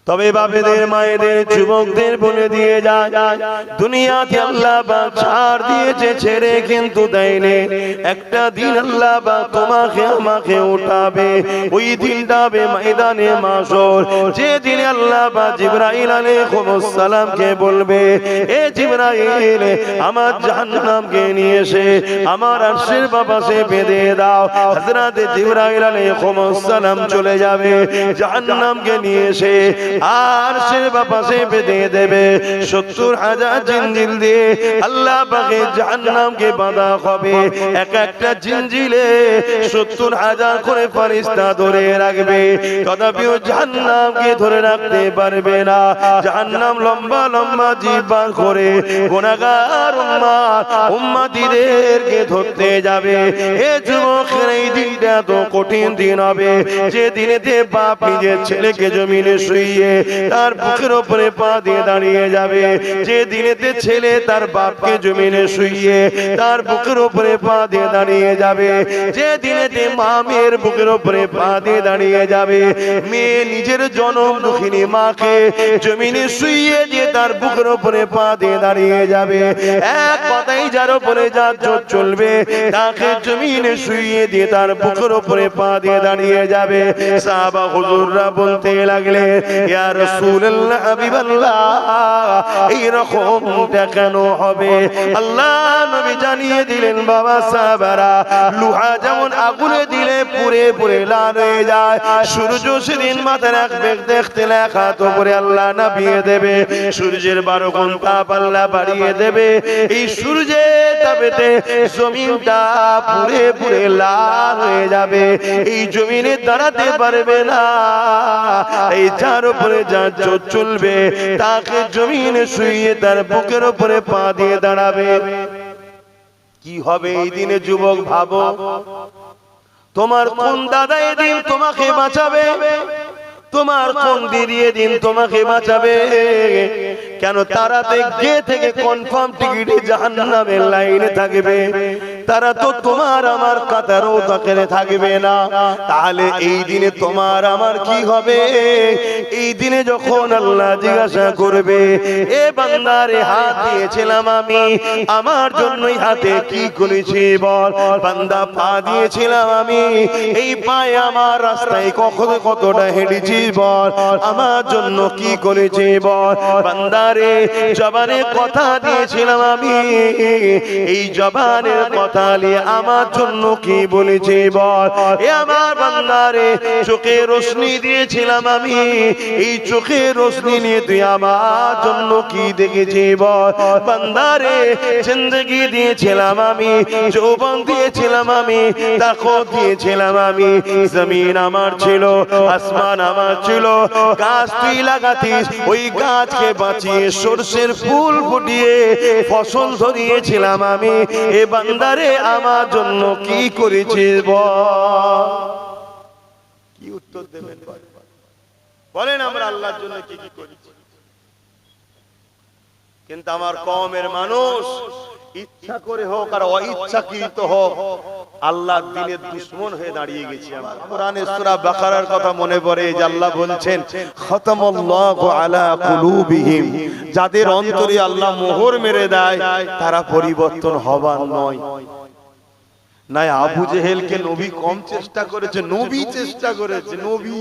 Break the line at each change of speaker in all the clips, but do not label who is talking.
তবে বাপেদের মায়েদের যুবকদের বলে দিয়ে যায়, দুনিয়াতে আল্লাহ পাক ছাড় দিয়েছে ছেড়ে কিন্তু দেয়নি। একটা দিন আল্লাহ পাক তোমাকে আমাকে উঠাবে, ওই দিনটা হবে ময়দানে মাশর। যে দিনে আল্লাহ পাক জিবরাইল আলাইহিস সালামকে বলবে, এ জিবরাইল আমার জাহান্নামকে নিয়ে এসে আমার আরশের পাশে বেঁধে দাও। হযরত জিবরাইল আলাইহিস সালাম চলে যাবে, জাহান্নামকে নিয়ে এসে আরশের পাশে বেঁধে দেবে। 70,000 জিনজিল দিয়ে আল্লাহ পাকের জাহান্নামকে বাঁধা হবে। এক একটা জিনজিলে 70,000 করে ফেরেশতা ধরে রাখবে, তথাপিও জাহান্নামকে ধরে রাখতে পারবে না। জাহান্নাম লম্বা লম্বা জিহ্বা করে গুনাহগার উম্মতিদেরকে ধরতে যাবে। এ যুবকের এই দিনটা তো কঠিন দিন হবে, যে দিনেতে বাপ নিজের ছেলেকে জমিনে শুইয়ে তার বুকের উপরে পা দিয়ে দাঁড়িয়ে যাবে। যে দিনেতে ছেলে তার বাপকে জমিনে শুইয়ে তার বুকের উপরে পা দিয়ে দাঁড়িয়ে যাবে। যে দিনেতে মা মেয়ের বুকের উপরে পা দিয়ে দাঁড়িয়ে যাবে। মেয়ে নিজের জনম দুঃখিনী মাকে জমিনে শুইয়ে দিয়ে তার বুকের উপরে পা দিয়ে দাঁড়িয়ে যাবে। এক কথাই যার উপরে যার জোর চলবে তাকে জমিনে শুইয়ে দিয়ে তার বুকের উপরে পা দিয়ে দাঁড়িয়ে যাবে। সাহাবা হুজুররা বলতে লাগলে, ইয়া রাসূলুল্লাহ হাবিবাল্লাহ, এই রকমটা কেন হবে? আল্লাহ নবী জানিয়ে দিলেন, বাবা সাহাবারা, লোহা যেমন আগুনে দিলে পুড়ে পুড়ে লাল হয়ে যায়, সূর্য সেদিন মাথায় রাখবে, দেখতে লেখা তো করে আল্লাহ নামিয়ে দেবে। সূর্যের 12 গুণ তাপ আল্লাহ বাড়িয়ে দেবে। এই সূর্যের তাপেতে জমিনটা পুড়ে পুড়ে লাল হয়ে যাবে, এই জমিনে দাঁড়াতে পারবে না। এই যার উপরে যার জোর চলবে তাকে জমিনে শুইয়ে তার বুকের উপরে পা দিয়ে দাঁড়াবে। কি হবে এই দিনে যুবক ভাবো? তোমার কোন দাদা এদিন তোমাকে বাঁচাবে? তোমার কোন দিদি এদিন তোমাকে বাঁচাবে? কেন তারাতে গে থেকে কনফার্ম টিকিটে জাহান্নামের লাইনে থাকবে, তারা তো তোমার আমার কাতারও তাকে থাকবে না। তাহলে এই দিনে তোমার আমার কি হবে? এই দিনে যখন আল্লাহ জিজ্ঞাসা করবে, এ বান্দারে হাত দিয়েছিলাম আমি, আমার জন্যই হাতে কি করেছি বল? বান্দা পা দিয়েছিলাম আমি, এই পায়ে আমার রাস্তায় কখন কতটা হেঁটেছি বল? আমার জন্য কি করেছি বল? বান্দারে জবানে কথা দিয়েছিলাম আমি, এই জবানের কথা নিয়ে আমার জন্য কি বলেছি বল? এ আমার বান্দারে চোখে রোশনি দিয়েছিলাম আমি, এই চোখে রোশনি নিয়ে তুই আমার জন্য কি দেখেছি বল? বান্দারে জিন্দেগি দিয়েছিলাম আমি, যৌবন দিয়েছিলাম আমি, তাকত দিয়েছিলাম আমি, জমিন আমার ছিল, আসমান আমার ছিল, গাছ তুই লাগাতিস, ওই গাছকে বাঁচিয়ে সরষের ফুল ফুটিয়ে ফসল ধরিয়েছিলাম আমি। এ বান্দারে আমার জন্য কি করেছিস বল? কি উত্তর দেবেন বলেন? আমরা আল্লাহর জন্য কি কি করেছি? কিন্তু আমার কওমের মানুষ ইচ্ছা করে হোক আর অইচ্ছাকৃত হোক আল্লাহর দ্বীনের দুশমন হয়ে দাঁড়িয়ে গেছে। কোরআনে সূরা বাকারার কথা মনে পড়ে যে আল্লাহ বলছেন, খাতামাল্লাহু আলা কুলুবিহিম, যাদের অন্তরে আল্লাহ মোহর মেরে দেয় তারা পরিবর্তন হবার নয়। নাই আবু জেহেলকে নবী কম চেষ্টা করেছে, নবী চেষ্টা করেছে। নবী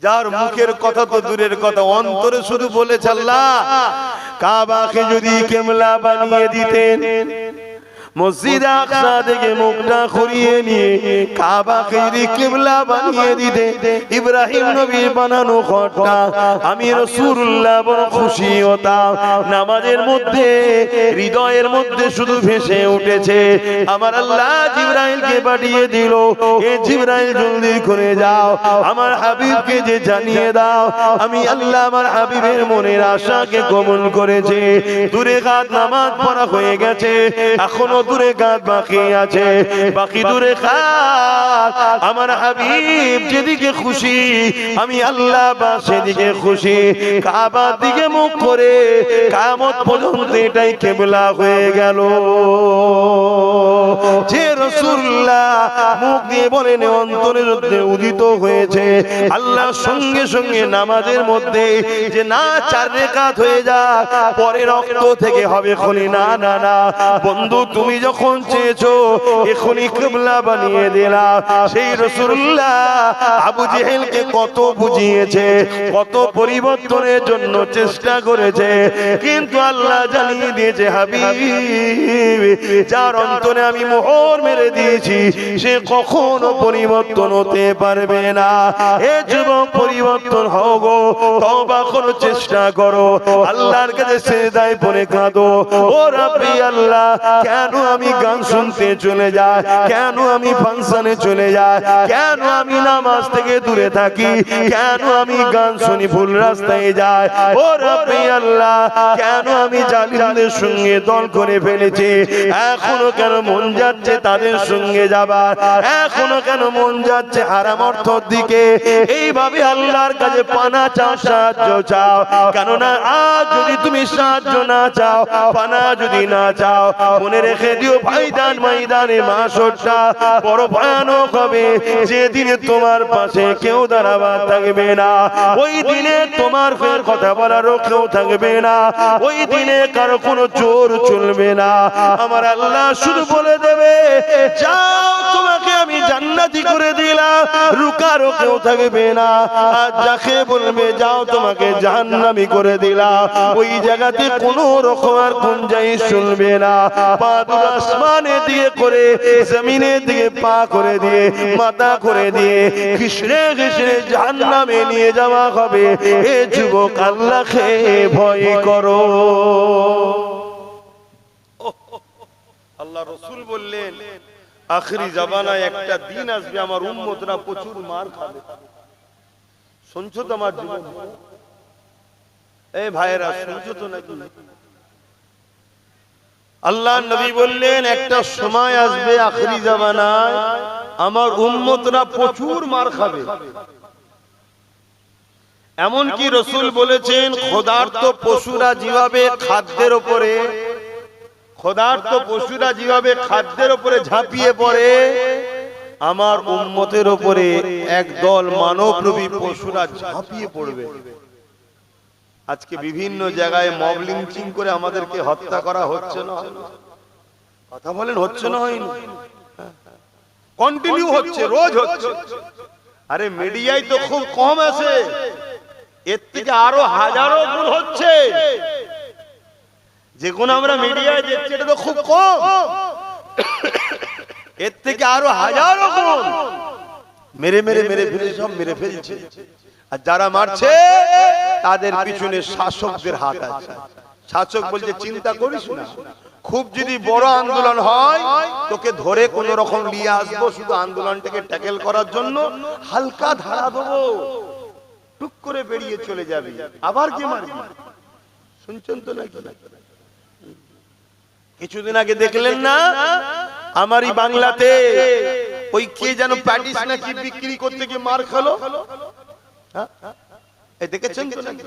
যার মুখের কথা তো দূরের কথা, অন্তরে শুধু বলেছে আল্লাহ কাবাকে যদি কিবলা বানিয়ে দিতেন, মসজিদ আকসা থেকে মুখটা ঘুরিয়ে নিয়ে কাবাকে যদি কিবলা বানিয়ে দিতে, ইব্রাহিম নবীর বানানো ঘরটা আমি রাসূলুল্লাহ বড় খুশি হতাম। নামাজের মধ্যে হৃদয়ের মধ্যে শুধু ভেসে উঠেছে, আমার আল্লাহ জিবরাইলকে পাঠিয়ে দিল, এ জিবরাইল জলদি করে যাও, আমার হাবিবকে যে জানিয়ে দাও আমি আল্লাহ আমার হাবিবের মনের আশাকে কবুল করেছে। দূরে কাত নামাজ পড়া হয়ে গেছে, এখনো দূরে কাত বাকি আছে, বাকি দূরে কাত। আমার হাবিব যেদিকে খুশি আমি আল্লাহ বা সেদিকে খুশি। কাবার দিকে মুখ করে কিয়ামত পর্যন্ত এটাই কিবলা হয়ে গেল। যে রাসূলুল্লাহ মুখ দিয়ে বলেন অন্তরের মধ্যে উদিত হয়েছে, আল্লাহ সঙ্গে সঙ্গে নামাজের মধ্যে যে না 4 রাকাত হয়ে যায় পরে রক্ত থেকে হবে খনি, না না না বন্ধু, তুমি যখন চেয়েছো এখনি কিবলা বানিয়ে দিলাম। সেই রাসূলুল্লাহ আবু জেহেলকে কত বুঝিয়েছে, কত পরিবর্তনের জন্য চেষ্টা করেছে, কিন্তু আল্লাহ জানিয়ে দিয়েছে হাবিব যার অন্তরে আমি মোহর মেরে দিয়েছি সে কখনো পরিবর্তন হতে পারবে না। এ যুবক পরিবর্তন হও গো, তওবা করো, চেষ্টা করো, আল্লাহর কাছে সিজদায় পড়ে কাঁদো, ও রাব্বি আল্লাহ কেন আমি গান শুনতে চলে যাই, কেন আমি ফাংশনে চলে যাই, কেন আমি নামাজ থেকে দূরে থাকি, কেন আমি গান শুনি ভুল রাস্তায় যাই, ও রাব্বি আল্লাহ কেন আমি জালিমদের সঙ্গে দল করে ফেলেছি, এখনো কেন মন যাচ্ছে তাদের সঙ্গে যাবার, এখনো কেন মন যাচ্ছে হারাম অর্থর দিকে। এইভাবে আল্লাহর কাছে পানা চাও, সাহায্য চাও, কেননা আজ যদি তুমি সাহায্য না চাও, পানা যদি না চাও, মনে রেখে দিও ভাইদান ময়দানে মাশরটা বড় ভয়ানক হবে। যেদিনে তোমার পাশে কেউ দাঁড়াবার থাকবে না, ওই দিনে তোমার ফের কথা বলারও কেউ থাকবে না, ওই দিনে কারো কোনো জোর চলবে না। আমার আল্লাহ শুধু বলে দেবে যাও তোমাকে আমি জান্নাতি করে দিলাম, রুকারও কেউ থাকবে না। আর যাকে বলবে যাও তোমাকে জাহান্নামী করে দিলাম, ওই জায়গাতে কোনো রকম আর গুঞ্জাইশ শুনবে না। পা দুটো আসমানের দিকে করে জমিনের দিকে পা করে দিয়ে মাথা করে দিয়ে ঘিসড়ে ঘিসড়ে জাহান্নামে নিয়ে যাওয়া হবে। এ যুবক আল্লাহকে ভয় করো। আল্লাহ রাসূল বললেন আখেরি জামানায় একটা দিন আসবে আমার উম্মতরা প্রচুর মার খাবে। শুনছো তো আমার জীবন? এই ভাইরা শুনছো তো নাকি? আল্লাহ নবী বললেন একটা সময় আসবে আখেরি জামানায় আমার উম্মতরা প্রচুর মার খাবে। এমনকি রাসূল বলেছেন ক্ষুধার্ত পশুরা যেভাবে খাদ্যের উপরে ঝাঁপিয়ে পড়ে, আমার উম্মতের উপরে একদল মানবরূপী পশুরা ঝাঁপিয়ে পড়বে। আজকে বিভিন্ন জায়গায় মব লিঞ্চিং করে আমাদেরকে হত্যা করা হচ্ছে না? কথা বলেন হচ্ছে না? হয়নি? কন্টিনিউ হচ্ছে, রোজ হচ্ছে। আরে মিডিয়ায় তো খুব কম আছে, এর থেকে আরো হাজারো গুণ হচ্ছে। যেগুলো আমরা মিডিয়ায় দেখছি এটা তো খুব কম, এর থেকে আরো হাজারো গুণ মেরে মেরে মেরে ফেলে সব মেরে ফেলছে। আর যারা মারছে তাদের পিছনে শাসকদের হাত আছে। শাসক বলছে চিন্তা করিস না, খুব যদি বড় আন্দোলন হয় তোকে ধরে কোন রকম নিয়ে আসবো, শুধু আন্দোলনটাকে ট্যাকেল করার জন্য হালকা ধারা দেবো, টুক করে বেরিয়ে চলে যাবে, আবার কি মারবি। শুনছেন তো নাকি? কিছুদিন আগে দেখলেন না আমারই বাংলাতে ওই কে যেন প্যাটিস নাকি বিক্রি করতে গিয়ে মার খেলো? দেখেছেন তো নাকি?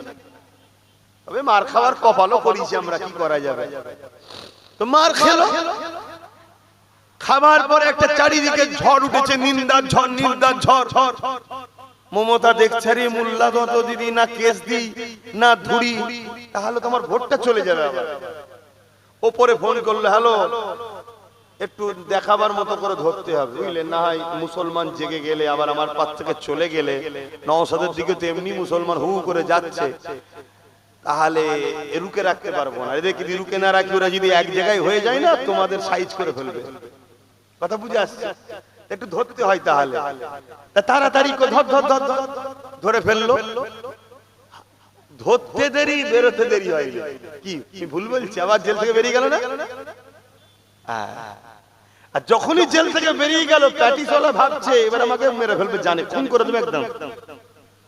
তবে মার খাওয়ার কপালও করেছি আমরা, কি করা যাবে। তো মার খেলো, খাবার পরে একটা চারিদিকে ঝড় উঠেছে, নিন্দার ঝড়, নিন্দার ঝড়। মমতা দেখছে রে মোল্লা দত দিদি না কেস দি না ধুড়ি, তাহলে তোমার ভোটটা চলে যাবে। আবার ওপরে ফোন করলো, হ্যালো একটু দেখাবার মতো করে ধরতে হবে, বুঝলেন না? হয় মুসলমান জেগে গেলে আবার আমার পাশ থেকে চলে গেলে, নওশাদের দিকে তো এমনি মুসলমান হু করে যাচ্ছে, তাহলে রুকে রাখতে পারবো না। এদের যদি রুকে না রাখি, ওরা যদি এক জায়গায় হয়ে যায় না তোমাদের সাইজ করে ফেলবে। কথা বুঝে আসছে? একটু ধরতে হয়, তাহলে তাড়াতাড়ি ধরে ফেললো। ধরতে দেরি, বেরোতে দেরি হয়। কি ভুল বলছি? আবার জেল থেকে বেরিয়ে গেল না? আর যখনই জেল থেকে বেরিয়ে গেল প্যাটিসওয়ালা ভাবছে এবার আমাকে মেরে ফেলবে, জানে খুন করে দেবে একদম।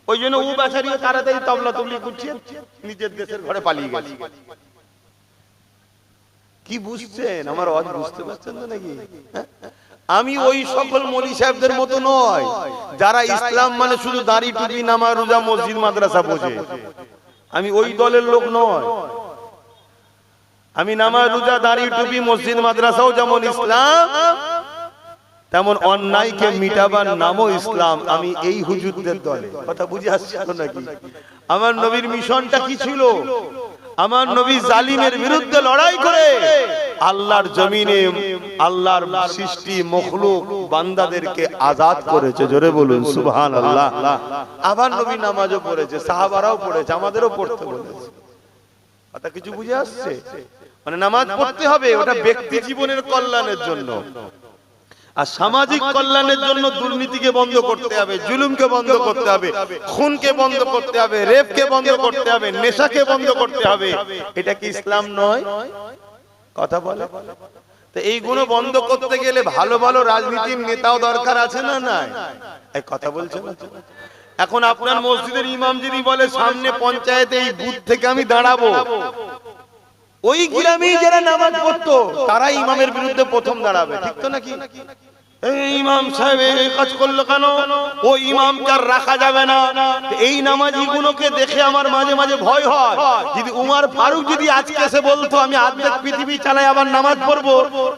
ওই জন্য ও বেচারি তাড়াতাড়ি তবলা তবলি করছে, নিজের দেশের ঘরে পালিয়ে গেছে। কি বুঝছেন? আমার আওয়াজ বুঝতে পারছেন না নাকি? আমি ওই সকল মৌলী সাহেবদের মতো নয় যারা ইসলাম মানে শুধু দাড়ি টুপি নামাজ রোজা মসজিদ মাদ্রাসা বোঝে। আমি ওই দলের লোক নয়। আমি নামাজ রোজা দাড়ি টুপি মসজিদ মাদ্রাসাও যেমন ইসলাম, তেমন অন্যায়কে মিটাবার নামও ইসলাম। আমি এই হুজুরদের দলে। কথা বুঝে আসছে নাকি? আমার নবীর মিশনটা কি ছিল? আমার নবী জালিমের বিরুদ্ধে লড়াই করে আল্লাহর জমিনে আল্লাহর সৃষ্টি মখলুক বান্দাদেরকে আজাদ করেছে। জোরে বলুন সুবহানাল্লাহ। আবার নবী নামাজও পড়েছে, সাহাবারাও পড়েছে, আমাদেরও পড়তে বলেছে। কথা কিছু বুঝে আসছে? মানে নামাজ পড়তে হবে, ওটা ব্যক্তি জীবনের কল্যাণের জন্য, আর সামাজিক কল্যাণের জন্য দুর্নীতিকে বন্ধ করতে হবে, জুলুমকে বন্ধ করতে হবে, খুনকে বন্ধ করতে হবে, রেপকে বন্ধ করতে হবে, নেশাকে বন্ধ করতে হবে। এটা কি ইসলাম নয়? কথা বলে। তো এইগুলো বন্ধ করতে গেলে ভালো ভালো রাজনীতির নেতাও দরকার আছে না? নাই? এই কথা বলছেন না? এখন আপনার মসজিদের ইমাম যদি বলে সামনে পঞ্চায়েতে এই বুথ থেকে আমি দাঁড়াবো, ওই গ্রামে যারা নামাজ পড়তো তারা ইমামের বিরুদ্ধে প্রথম দাঁড়াবে, ঠিক তো নাকি? ইমাম সাহেব এই কাজ করলো কেন? ও ইমামকে আর রাখা যাবে না। এই নামাজি গুলোকে দেখে আমার মাঝে মাঝে ভয় হয়, যদি উমর ফারুক যদি আজকে এসে বলতো আমি অর্ধেক পৃথিবী চালাই আবার নামাজ পড়বো,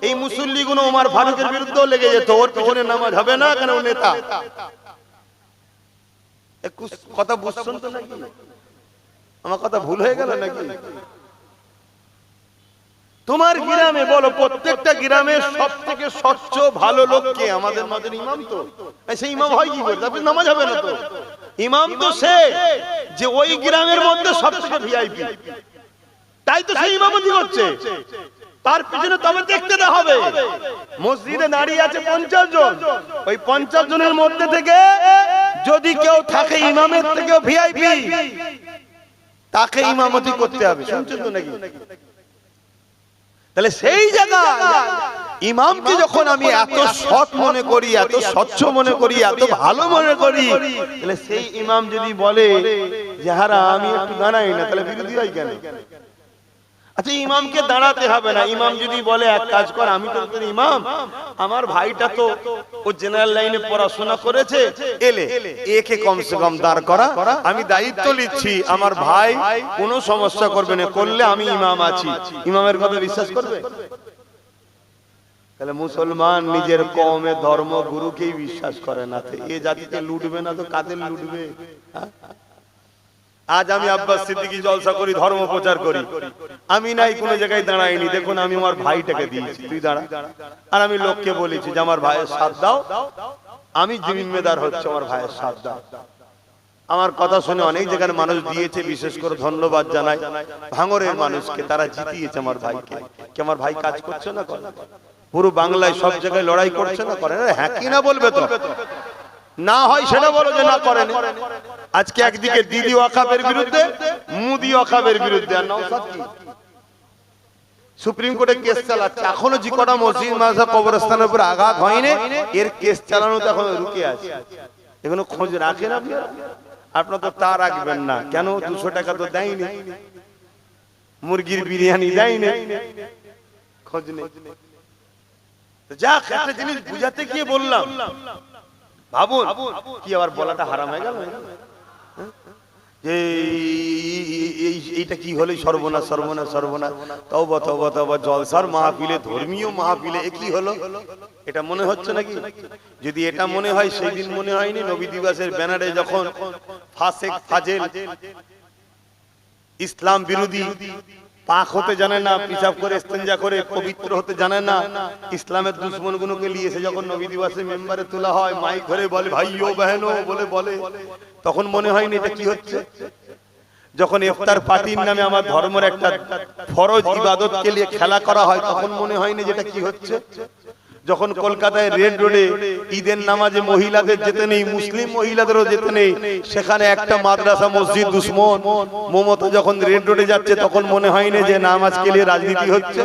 এই মুসল্লি গুলো উমর ফারুকের বিরুদ্ধেও লেগে যেত, ওর পিছনে নামাজ হবে না কেন? ও নেতা। কথা বুঝছেন তো নাকি? আমার কথা ভুল হয়ে গেল নাকি? তোমার গ্রামে বলো, প্রত্যেকটা গ্রামে সব থেকে স্বচ্ছ ভালো লোক কে? আমাদের মাঝে ইমাম। তো সেই ইমাম হয় কি করে? তারপরে নামাজ হবে না তো? ইমাম তো সে যে ওই গ্রামের মধ্যে সব থেকে ভিআইপি, তাই তো সেই ইমামতি করছে। তার পিছনে তবে দেখতে হবে। মসজিদে দাঁড়িয়ে আছে 50 জন, ওই 50 জনের মধ্যে থেকে যদি কেউ থাকে ইমামের থেকেও ভিআইপি, তাকে ইমামতি করতে হবে। শুনছেন তো নাকি? তাহলে সেই জায়গায় ইমামকে যখন আমি এত সৎ মনে করি, এত স্বচ্ছ মনে করি, এত ভালো মনে করি, তাহলে সেই ইমাম যদি বলে যে হারা আমি একটু দাঁড়াই না, তাহলে বিরোধী হয় কেন? আচ্ছা, ইমামকে দাঁড়াতে হবে না। ইমাম যদি বলে এক কাজ কর, আমি তো তোর ইমাম, আমার ভাইটা তো ও জেনারেল লাইনে পড়াশোনা করেছে, এলে একে কমসে কম দাঁড় করা, আমি দায়িত্ব নিচ্ছি, আমার ভাই কোনো সমস্যা করবে না, করলে আমি ইমাম আছি। ইমামের কথা বিশ্বাস করবে? তাহলে মুসলমান নিজের কওমের ধর্ম গুরুকেই বিশ্বাস করে না, এ জাতিকে লুটবে না তো কাদের লুটবে? আজ আমি আব্বাস সিদ্দিকী জলসা করি, ধর্ম প্রচার করি, আমি নাই কোনো জায়গায় দাঁড়াইনি। দেখুন আমি আমার ভাইটাকে দিয়েছি, তুই দাঁড়া, আর আমি লোককে বলেছি যে আমার ভাইয়ের সাথ দাও, আমি জিম্মেদার হচ্ছে আমার ভাইয়ের সাথ দাও। আমার কথা শুনে অনেক জায়গার মানুষ দিয়েছে, বিশেষ করে ধন্যবাদ জানাই ভাঙরের মানুষকে, তারা জিতিয়েছে আমার ভাইকে। কি আমার ভাই কাজ করছে না? করে। পুরো বাংলায় সব জায়গায় লড়াই করছে না? করে। হ্যাঁ কি না বলবে তো? না হয় সেটা বলো যে না করেন। আজকে একদিকে দিদি ওয়াকাবের বিরুদ্ধে, মুদি ওয়াকাবের বিরুদ্ধে, আর নওশাদ কি সুপ্রিম কোর্টে কেস চালাচ্ছে। এখনো যে কটা মসজিদ মাদ্রাসা কবরস্থানের উপর আঘাত হয়নি, এর কেস চালানোতে এখন রুকে আছে। এগুলো খোঁজ রাখেন আপনারা? আপনারা তো তা রাখবেন না কেন? 200 টাকা তো দেয়নি, মুরগির বিরিয়ানি দেয়নি, খোঁজ নেই। যা একটা জিনিস বুঝাতে গিয়ে বললাম, ভাবুন কি আবার বলাটা হারাম হয়ে গেল যে এইটা কি হলো? সর্বনাশ সর্বনাশ সর্বনাশ। তওবা তওবা তওবা। জলসার মাহফিলে, ধর্মীয় মাহফিলে এ কি হলো? এটা মনে হচ্ছে নাকি? যদি এটা মনে হয়, সেই দিন মনে হয়নি নবী দিবসের ব্যানারে যখন ফাসেক ফাজেল ইসলাম বিরোধী, পাক হতে জানে না, পিশাব করে ইস্তেঞ্জা করে পবিত্র হতে জানে না, ইসলামের দুশ্মন গুলোকে নিয়ে এসে যখন নবী দিবসে মেম্বারে তোলা হয়, মাইক ধরে বলে ভাইও বহনো বলে, তখন মনে হয়নি এটা কি হচ্ছে? যখন ইফতার পার্টির নামে আমার ধর্মের একটা ফরজ ইবাদতকে নিয়ে খেলা করা হয়, তখন মনে হয়নি যেটা কি হচ্ছে? যখন কলকাতায় রেড রোডে ঈদের নামাজে মহিলাদের যেতে নেই, মুসলিম মহিলাদেরও যেতে নেই, সেখানে একটা মাদ্রাসা মসজিদ দুশ্মন মমতা যখন রেড রোডে যাচ্ছে, তখন মনে হয়নি যে নামাজকে নিয়ে রাজনীতি হচ্ছে?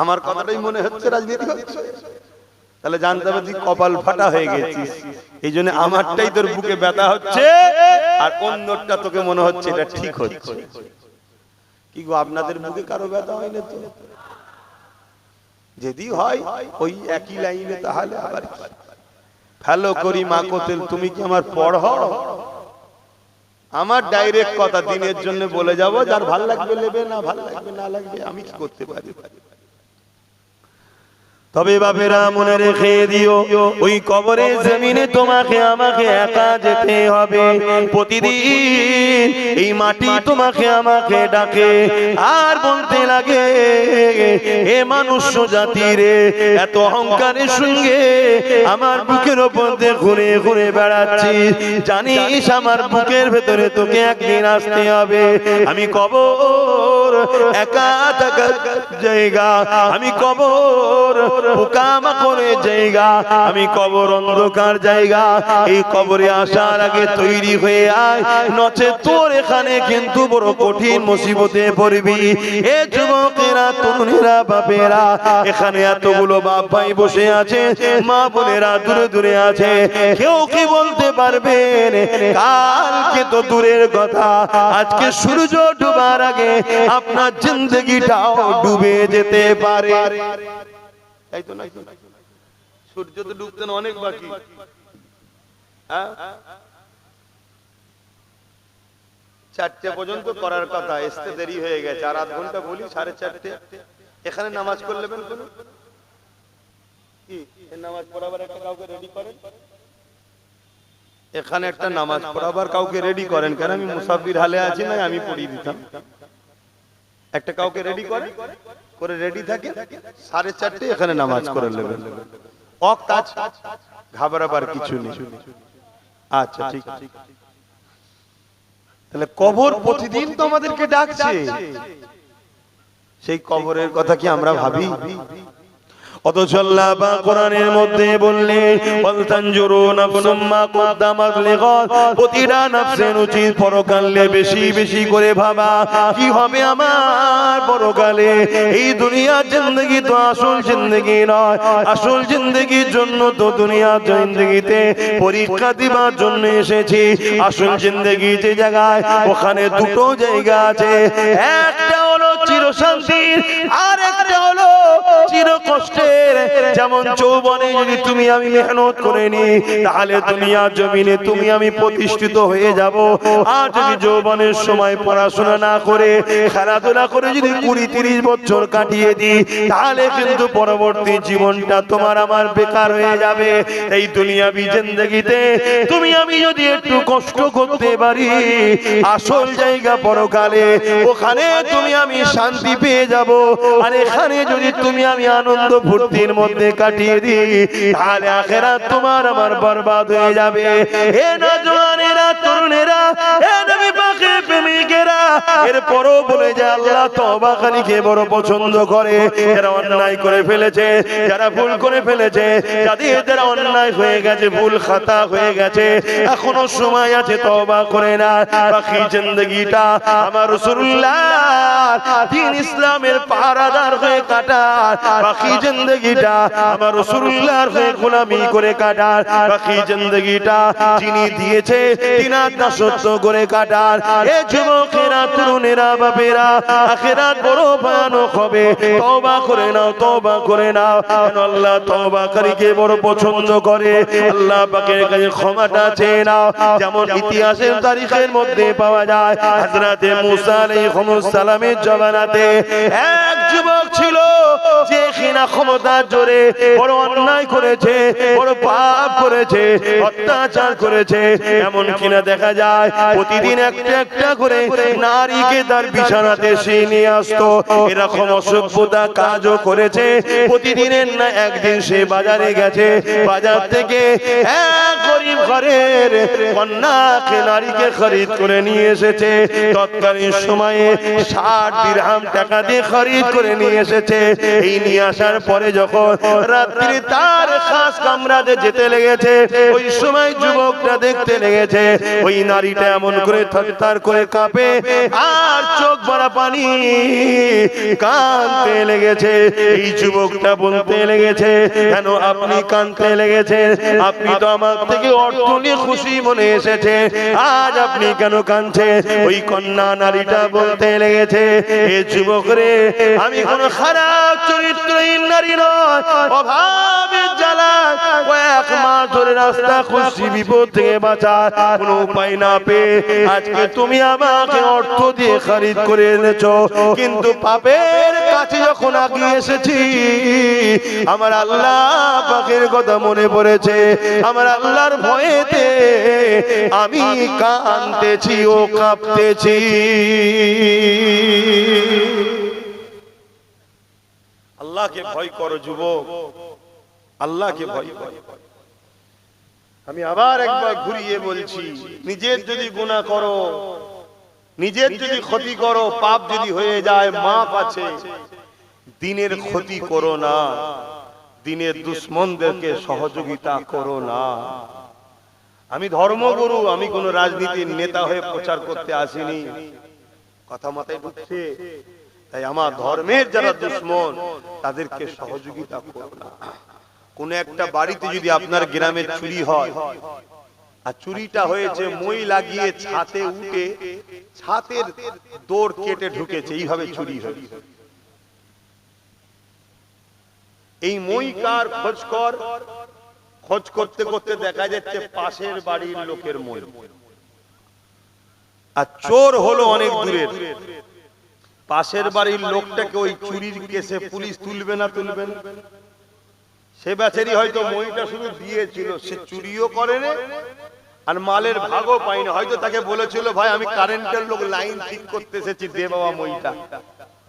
আমার কথাটাই মনে হচ্ছে রাজনীতি হচ্ছে। তাহলে জানতে হবে তুই কপাল ফাটা হয়ে গেছিস, এই জন্য আমারটাই তোর বুকে ব্যথা হচ্ছে, আর অন্যটা তোকে মনে হচ্ছে এটা ঠিক হচ্ছে। কি গো, আপনাদের বুকে কারো ব্যথা হয় না তো? যদি হয় ওই একই লাইনে, তাহলে আবার ভালো করি মা কোতেল তুমি কি আমার পড়? আমার ডাইরেক্ট কথা দিনের জন্য বলে যাব, যার ভাল লাগবে নেবে, না ভাল লাগবে না লাগবে আমি কি করতে পারি। তবে বাপেরা মনে রেখে দিও, ওই কবরের জমিনে তোমাকে আমাকে একা যেতে হবে। প্রতিদিন এই মাটি তোমাকে আমাকে ডাকে আর বলতে লাগে, এ মনুষ্য জাতি রে, এত অহংকারের সঙ্গে আমার বুকের ওপর দিয়ে ঘুরে ঘুরে বেড়াচ্ছিস, জানিস আমার বুকের ভেতরে তোকে একদিন আসতে হবে। আমি কবর একা থাকার জায়গা, আমি কবর পোকামাকড়ের জায়গা, আমি কবর অন্ধকার জায়গা। এই কবরে আসার আগে তৈরি হয়ে আয়, নচে তোর এখানে কিন্তু বড় কঠিন মুসিবতে পড়বি। এ যুবকেরা, তরুণেরা, বাপেরা, এখানে এতগুলো বাপ ভাই বসে আছে, মা বোনেরা দূরে দূরে আছে, কেউ কি বলতে পারবেন কালকে তো দূরের কথা, আজকে সূর্য ডুবার আগে আপনার জিন্দগিটাও ডুবে যেতে পারে। সূর্য তো ডুবতে অনেক বাকি। চারটে পর্যন্ত করার কথা, আসতে দেরি হয়ে গেছে, আর আধ ঘন্টা বলি 4:30। এখানে নামাজ পড়লেন কোন কি নামাজ পড়াবার একটা কাউকে রেডি করেন, এখানে একটা নামাজ পড়াবার কাউকে রেডি করেন। কেন আমি মুসাফির হালে আছি, না আমি পড়িয়ে দিতাম। একটা কাউকে রেডি করেন, করে রেডি থাকে 4:30 এখানে নামাজ করে নেবেন। ঘাবড়াবার কিছু নেই। আচ্ছা ঠিক আছে। তাহলে কবর প্রতিদিন তো আমাদেরকে ডাকছে, সেই কবরের কথা কি আমরা ভাবি? অথচ আল্লাহ পাক কোরআনের মধ্যে বললেন, ওয়াল তানজুরু নাফসুম মা কদ্দামাত লিগাদ, প্রতিটা নফসের উচিত পরকালে বেশি বেশি করে ভাবা কি হবে আমার পরকালে। এই দুনিয়ার জিন্দেগি তো আসল জিন্দেগি নয়, আসল জিন্দেগির জন্য তো দুনিয়ার জিন্দেগিতে পরীক্ষা দিবার জন্য এসেছি। আসল জিন্দেগি যে জায়গায়, ওখানে দুটো জায়গা আছে, একটা হলো চিরশান্তির, আর একটা হলো চির কষ্টের। যেমন যৌবনে যদি তুমি আমি মেহনত করে নি, তাহলে দুনিয়ার জমিনে তুমি আমি প্রতিষ্ঠিত হয়ে যাব। আর যদি যৌবনের সময় পড়াশোনা না করে খেলাধুলা করে যদি 20-30 বছর কাটিয়ে দিই, তাহলে কিন্তু পরবর্তী জীবনটা তোমার আমার বেকার হয়ে যাবে। এই দুনিয়াবি জিন্দেগিতে তুমি আমি যদি একটু কষ্ট করতে পারি, আসল জায়গা পরকালে, ওখানে তুমি আমি শান্তি পেয়ে যাব। আর এখানে যদি তুমি আমি আনন্দ ফুর্তির মধ্যে কাটিয়ে দিই, তাহলে আখিরাত তোমার আমার বরবাদ হয়ে যাবে। হে নওজওয়ানেরা, তরুণেরা, হে নবী পাকের প্রেমিকেরা, এরপরও বলে যে আল্লাহ তওবাকারীকে বড় পছন্দ করে। যারা অন্যায় করে ফেলেছে, যারা ভুল করে ফেলেছে, যারা অন্যায় হয়ে গেছে, ভুল খাতা হয়ে গেছে, এখনো সময় আছে, তওবা করে না। বাকি জিন্দেগিটা আমার রাসূলুল্লাহ দ্বীন ইসলামের পাহারাদার হয়ে কাটার, বাকি জিন্দেগিটা আমার রাসূলুল্লাহর হয়ে গোলামি করে কাটার, বাকি জিন্দেগিটা যিনি দিয়েছে তিনার দাসত্ব করে কাটার। এ যুবকেরা, তরুণেরা, বাপেরা, আখিরাত বড় ভয়ানক হবে। তওবা করে নাও, তওবা করে নাও। আল্লাহ তওবাকারীকে বড় পছন্দ করে। আল্লাহ পাকের কাছে ক্ষমাটা চেয়ে নাও। যেমন ইতিহাসের তারিখের মধ্যে পাওয়া যায়, হযরতে মুসা আলাইহিস সালামের জমানাতে এক যুবক ছিল, যে কিনা ক্ষমতার জোরে বড় অন্যায় করেছে, বড় পাপ করেছে, অত্যাচার করেছে। এমন কিনা দেখা যায় প্রতিদিন একটা একটা করে নারীকে তার বিছানাতে সে নিয়ে আসতো। এরকম অসভ্যতা কাজও করেছে। প্রতিদিনের না একদিন সে বাজারে গেছে, বাজার থেকে এক গরিব ঘরের কন্যাকে, নারীকে খরিদ করে নিয়ে এসেছে। তৎকালীন সময়ে 60 দিরহাম টাকা দিয়ে খরিদ করে নিয়ে এসেছে। এই নিয়ে আসার পরে যখন রাত্রি তার খাস কামরাতে যেতে লেগেছে, ওই সময় যুবকটা দেখতে লেগেছে ওই নারীটা এমন করে থরথর করে কাঁপে আর চোখ ভরা পানি, কাঁদতে লেগেছে। এই যুবকটা বলতে লেগেছে, কেন আপনি কাঁদতে লেগেছেন? আপনি তো আমার থেকে অর্থ নিয়ে খুশি মনে এসেছে, আজ আপনি কেন কাঁদছেন? ওই কন্যা নারীটা বলতে লেগেছে, এ যুবক রে, আমি কোনো খারাপ চরিত্রহীন নারী নয়, অভাবের জ্বালায় কয়েক মাস ধরে রাস্তা খুঁজছি বিপদ থেকে বাঁচার কোনো উপায় না পেয়ে আজকে তুমি আমাকে অর্থ দিয়ে খরিদ করে এনেছো, কিন্তু পাপের কাছে যখন আগিয়ে এসেছি আমার আল্লাহ পাকের কথা মনে পড়েছে, আমার আল্লাহর ভয়েতে আমি কাঁদতেছি ও কাঁপতেছি। আল্লাহকে ভয় করো যুবক, আল্লাহকে ভয় করো। আমি আবার একবার ঘুরিয়ে বলছি, নিজের যদি গুনাহ করো, নিজের যদি ক্ষতি করো, পাপ যদি হয়ে যায় মাপ আছে, দিনের ক্ষতি করো না, দিনের দুশমনদেরকে সহযোগিতা করো না। আমি ধর্মগুরু, আমি কোন রাজনীতির নেতা হয়ে প্রচার করতে আসিনি, কথা মাথায় ঢুকছে? তাই আমার ধর্মের যারা দুশমন তাদেরকে সহযোগিতা করো না। কোন একটা বাড়িতে যদি আপনার গ্রামে চুরি হয়, আর চুরিটা হয়েছে মই লাগিয়ে ছাতে উঠে ছাতের দৌড় কেটে ঢুকেছে, এইভাবে চুরি হয়েছে, এই মই কার খোঁজ কর, খোঁজ করতে করতে দেখা যাচ্ছে পাশের বাড়ির লোকের মই, আর চোর হলো অনেক দূরের। পাশের বাড়ির লোকটাকে ওই চুরির কেসে পুলিশ তুলবে না তুলবে না? সে বেচারি হয়তো মইটা শুধু দিয়েছিল, সে চুরিও করেনি আর মালের ভাগও পাইনি। হয়তো তাকে বলেছিল, ভাই আমি কারেন্টের লোক, লাইন ঠিক করতে এসেছি, দে বাবা মইটা,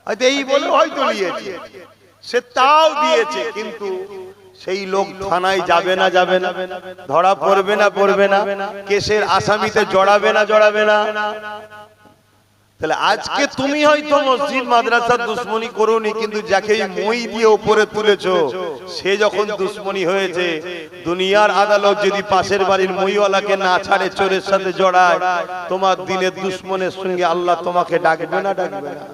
হয়তো এই বলে হয়তো নিয়েছে, সে তাও দিয়েছে। কিন্তু সেই লোক থানায় যাবে না, যাবে না, ধরা পড়বে না, পড়বে না, কেসের আসামিতে জড়াবে না, জড়াবে না? তাহলে আজকে তুমি হয়তো মসজিদ মাদ্রাসার দুশমনি করোনি, কিন্তু যাকে মই দিয়ে উপরে তুলেছো সে যখন দুশমনি হয়েছে, দুনিয়ার আদালত যদি পাশের বাড়ির মইওয়ালাকে না ছাড়ে, চোরের সাথে জড়ায়, তোমার দিনের দুশমনের সঙ্গে আল্লাহ তোমাকে ডাকবে না, ডাকবে না?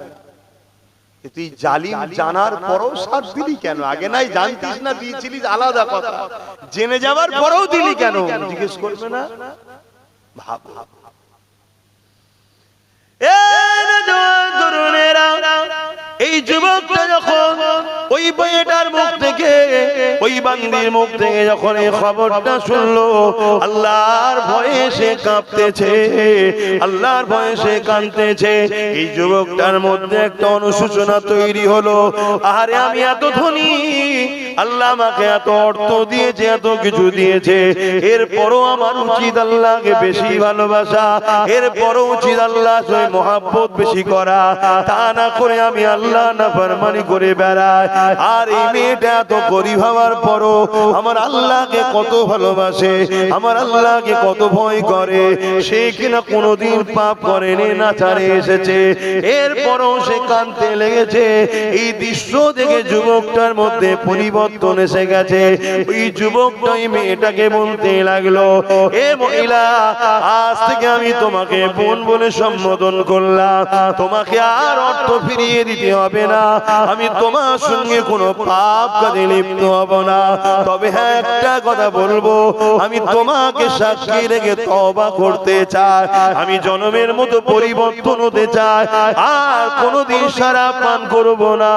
তুই জালিম জানার পরও সাথ দিলি কেন? আগে নাই জানতিস না, দিয়েছিলিস আলাদা কথা, জেনে যাবার পরেও দিলি কেন? জিজ্ঞেস করবে না? ভাব। এই যুবকটা যখন ওই বইটার মুখ থেকে, ওই বান্দির মুখ থেকে যখন এই খবরটা শুনলো, আল্লাহর ভয়ে সে কাঁপতেছে, আল্লাহর ভয়ে সে কাঁদতেছে। এই যুবকটার মধ্যে একটা অনুশোচনা তৈরি হলো, আরে আমি এত ধনী, আল্লাহ আমাকে এত অর্থ দিয়েছে, এত কিছু দিয়েছে, এরপরও আমার উচিত আল্লাহকে বেশি ভালোবাসা, এরপরও উচিত আল্লাহ সঙ্গে মহাব্বত বেশি করা, তা না করে আমি আল্লাহ নাফরমানি করে বেড়াই। আর এই মেয়েটা এত গরিব হওয়ার পরও আমার আল্লাহকে কত ভালোবাসে, আমার আল্লাহকে কত ভয় করে, সে কিনা কোনোদিন পাপ করেনি, না ছাড়ে এসেছে, এরপরও সে কাঁদতে লেগেছে। এই দৃশ্য দেখে যুবকটার মধ্যে পরিবর্তন এসে গেছে। ওই যুবকটা ওই মেয়েটাকে বলতে লাগলো, এ মহিলা, আজ থেকে আমি তোমাকে বোন বলে সম্বোধন করলাম, তোমাকে আর অর্থ ফিরিয়ে দিতে হবে না, আমি তোমার সঙ্গে কোনো পাপ কাজে লিপ্ত হব না। তবে হ্যাঁ, একটা কথা বলবো, আমি তোমাকে সাক্ষী রেখে তওবা করতে চাই, আমি জনমের মতো পরিবর্তন হতে চাই, আর কোনোদিন শরাব পান করব না,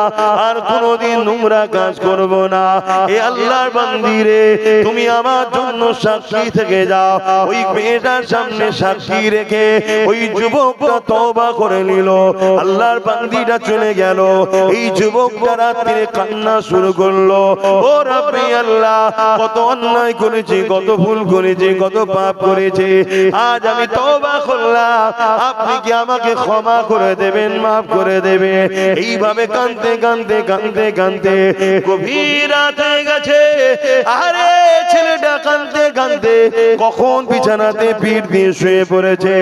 আর কোনোদিন নোংরা কাজ করব না। এ আল্লাহর বান্দি রে, তুমি আমার জন্য সাক্ষী থেকে যাও। ওই মেয়েটার সামনে সাক্ষী রেখে ওই যুবকটা তওবা করে নিল। আল্লাহর বান্দিটা চলে গেল। এই যুবকটা রাত্রে কান্না শুরু করলো, ও রব্বি আল্লাহ, কত অন্যায় করেছি, কত ভুল করেছি, কত পাপ করেছি, আজ আমি তওবা করলাম, আপনি কি আমাকে ক্ষমা করে দেবেন, মাফ করে দেবেন? এইভাবে কাঁদতে কাঁদতে কাঁদতে কাঁদতে গভীর রাত হয়ে গেছে। আরে ছেলেটা কাঁদতে কাঁদতে কখন বিছানাতে পিঠ দিয়ে শুয়ে পড়েছে।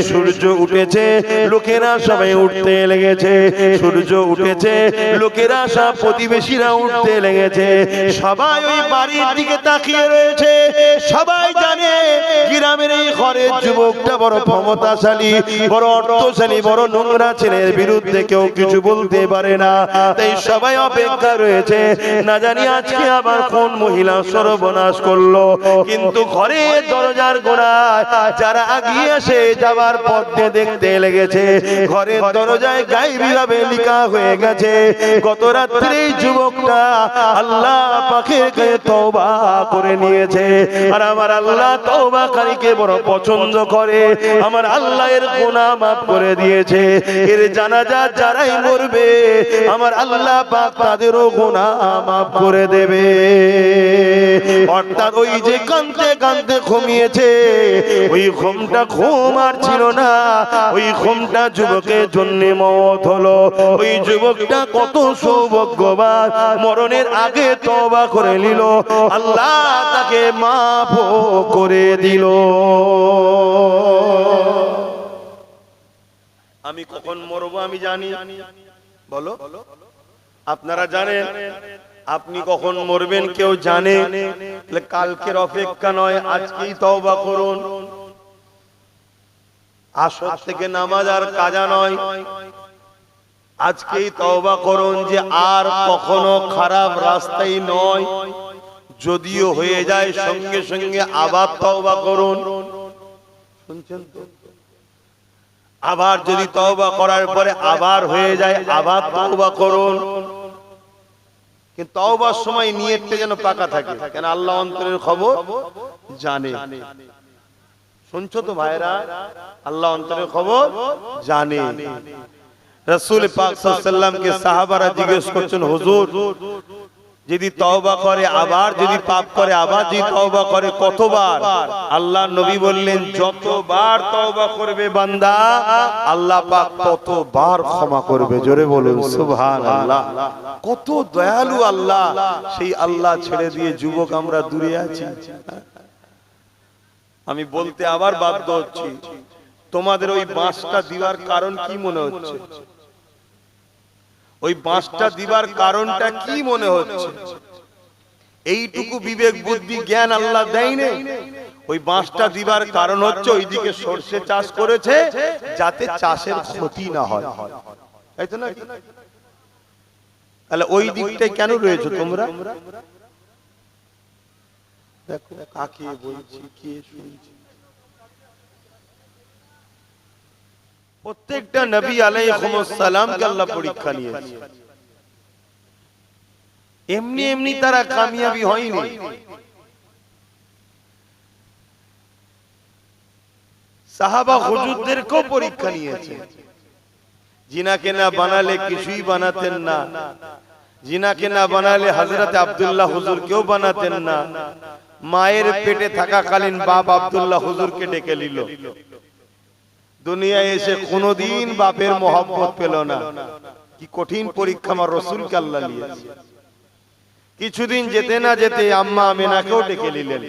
সূর্য উঠেছে, লোকেরা সবাই উঠতে লেগেছে, সূর্য উঠেছে, লোকেরা সব প্রতিবেশীরা উঠতে লেগেছে, সবাই ওই বাড়ির দিকে তাকিয়ে রয়েছে। সবাই জানে গ্রামের এই ঘরের যুবকটা বড় ক্ষমতাশালী, বড় অর্থশালী, বড় নোংরা ছেলের বিরুদ্ধে কেউ কিছু বলতে পারে না। তাই সবাই অপেক্ষা রয়েছে, না জানি আজকে আবার কোন মহিলা সর্বনাশ করলো। কিন্তু ঘরের দরজার গোড়ায় যারা আগিয়ে এসে যাবার পথে দেখতে লেগেছে, ঘরের দরজায় গায়েবী ভাবে লেখা হয়ে গেছে, গত রাত্রে যুবকটা আল্লাহ পাকের কাছে তওবা করে নিয়েছে। আর আমার আল্লাহ তওবাকারীকে বড় পছন্দ করে, আমার আল্লাহ এর গুনাহ মাফ করে দিয়েছে। এর জানাজা যারাই মরবে আমার আল্লাহ পাক তাদেরও গুনাহ মাফ করে দেবে। অর্থাৎ ওই যে কাঁদতে কাঁদতে ঘুমিয়েছে, ওই ঘুমটা ঘুম আর ছিল না, ওই ঘুমটা যুবকের জন্য মওত হলো। ওই যুবকটা কত সৌভাগ্যবান, মরণের আগে তওবা করে নিল, আল্লাহ তাকে মাফ করে দিল। আমি কখন মরবো আমি জানি, বলো আপনারা জানেন? আপনি কখন মরবেন কেউ জানে? কালকের অপেক্ষা নয়, আজকেই তওবা করুন। আসর থেকে নামাজ আর কাজা নয়, আজকেই তওবা করুন যে আর কখনো খারাপ রাস্তায় নয়। যদিও হয়ে যায় সঙ্গে সঙ্গে আবার তওবা করুন। শুনছেন তো? আবার যদি তওবা করার পরে আবার হয়ে যায় আবার তওবা করুন। কিন্তু তওবার সময় নিয়তটা যেন পাকা থাকে, কেন আল্লাহ অন্তরের খবর জানে। শুনছো তো ভাইরা? আল্লাহ অন্তরের খবর জানে। রাসূল পাক সাল্লাল্লাহু আলাইহি ওয়াসাল্লামকে সাহাবারা জিজ্ঞেস করছেন, হুজুর যদি তওবা করে আবার যদি পাপ করে আবার যদি তওবা করে কতবার? আল্লাহ নবী বললেন, যতবার তওবা করবে বান্দা আল্লাহ পাক ততবার ক্ষমা করবে। জোরে বলুন সুবহানাল্লাহ। কত দয়ালু আল্লাহ! সেই আল্লাহ ছেড়ে দিয়ে যুবক আমরা দূরে আছি। আমি বলতে আবার বাধ্য হচ্ছি, তোমাদের ওই বাঁশটা দিবার কারণ কি মনে হচ্ছে? ওই বাঁশটা দিবার কারণটা কি মনে হচ্ছে? এইটুকু বিবেক বুদ্ধি জ্ঞান আল্লাহ দেয়নি? ওই বাঁশটা দিবার কারণ হচ্ছে ওইদিকে সরষে চাষ করেছে যাতে চাষের ক্ষতি না হয়, তাই তো নাকি? তাহলে ওই দিকটাই কেন রয়েছে তোমরা? দেখো কাকে বলছি, কে শুনছি। প্রত্যেকটা নবী আলাইহিস সালামকে আল্লাহ পরীক্ষা নিয়েছে। এমনি এমনি তারা কামিয়াবি হয়নি। সাহাবা হুজুরদেরকেও পরীক্ষা নিয়েছে। জিনাকে না বানালে কিছুই বানাতেন না, জিনাকে না বানালে হযরত আব্দুল্লাহ হুজুরকেও বানাতেন না। মায়ের পেটে থাকাকালীন বাপ আব্দুল্লাহ হুজুরকে ডেকে নিল। দুনিয়ায় এসে কোনদিন বাপের মহব্বত পেল না। কি কঠিন পরীক্ষা আমার রাসূলকে আল্লাহ নিয়েছে। কিছুদিন যেতে না যেতে আম্মা আমিনাকেও ডেকে নিলেন।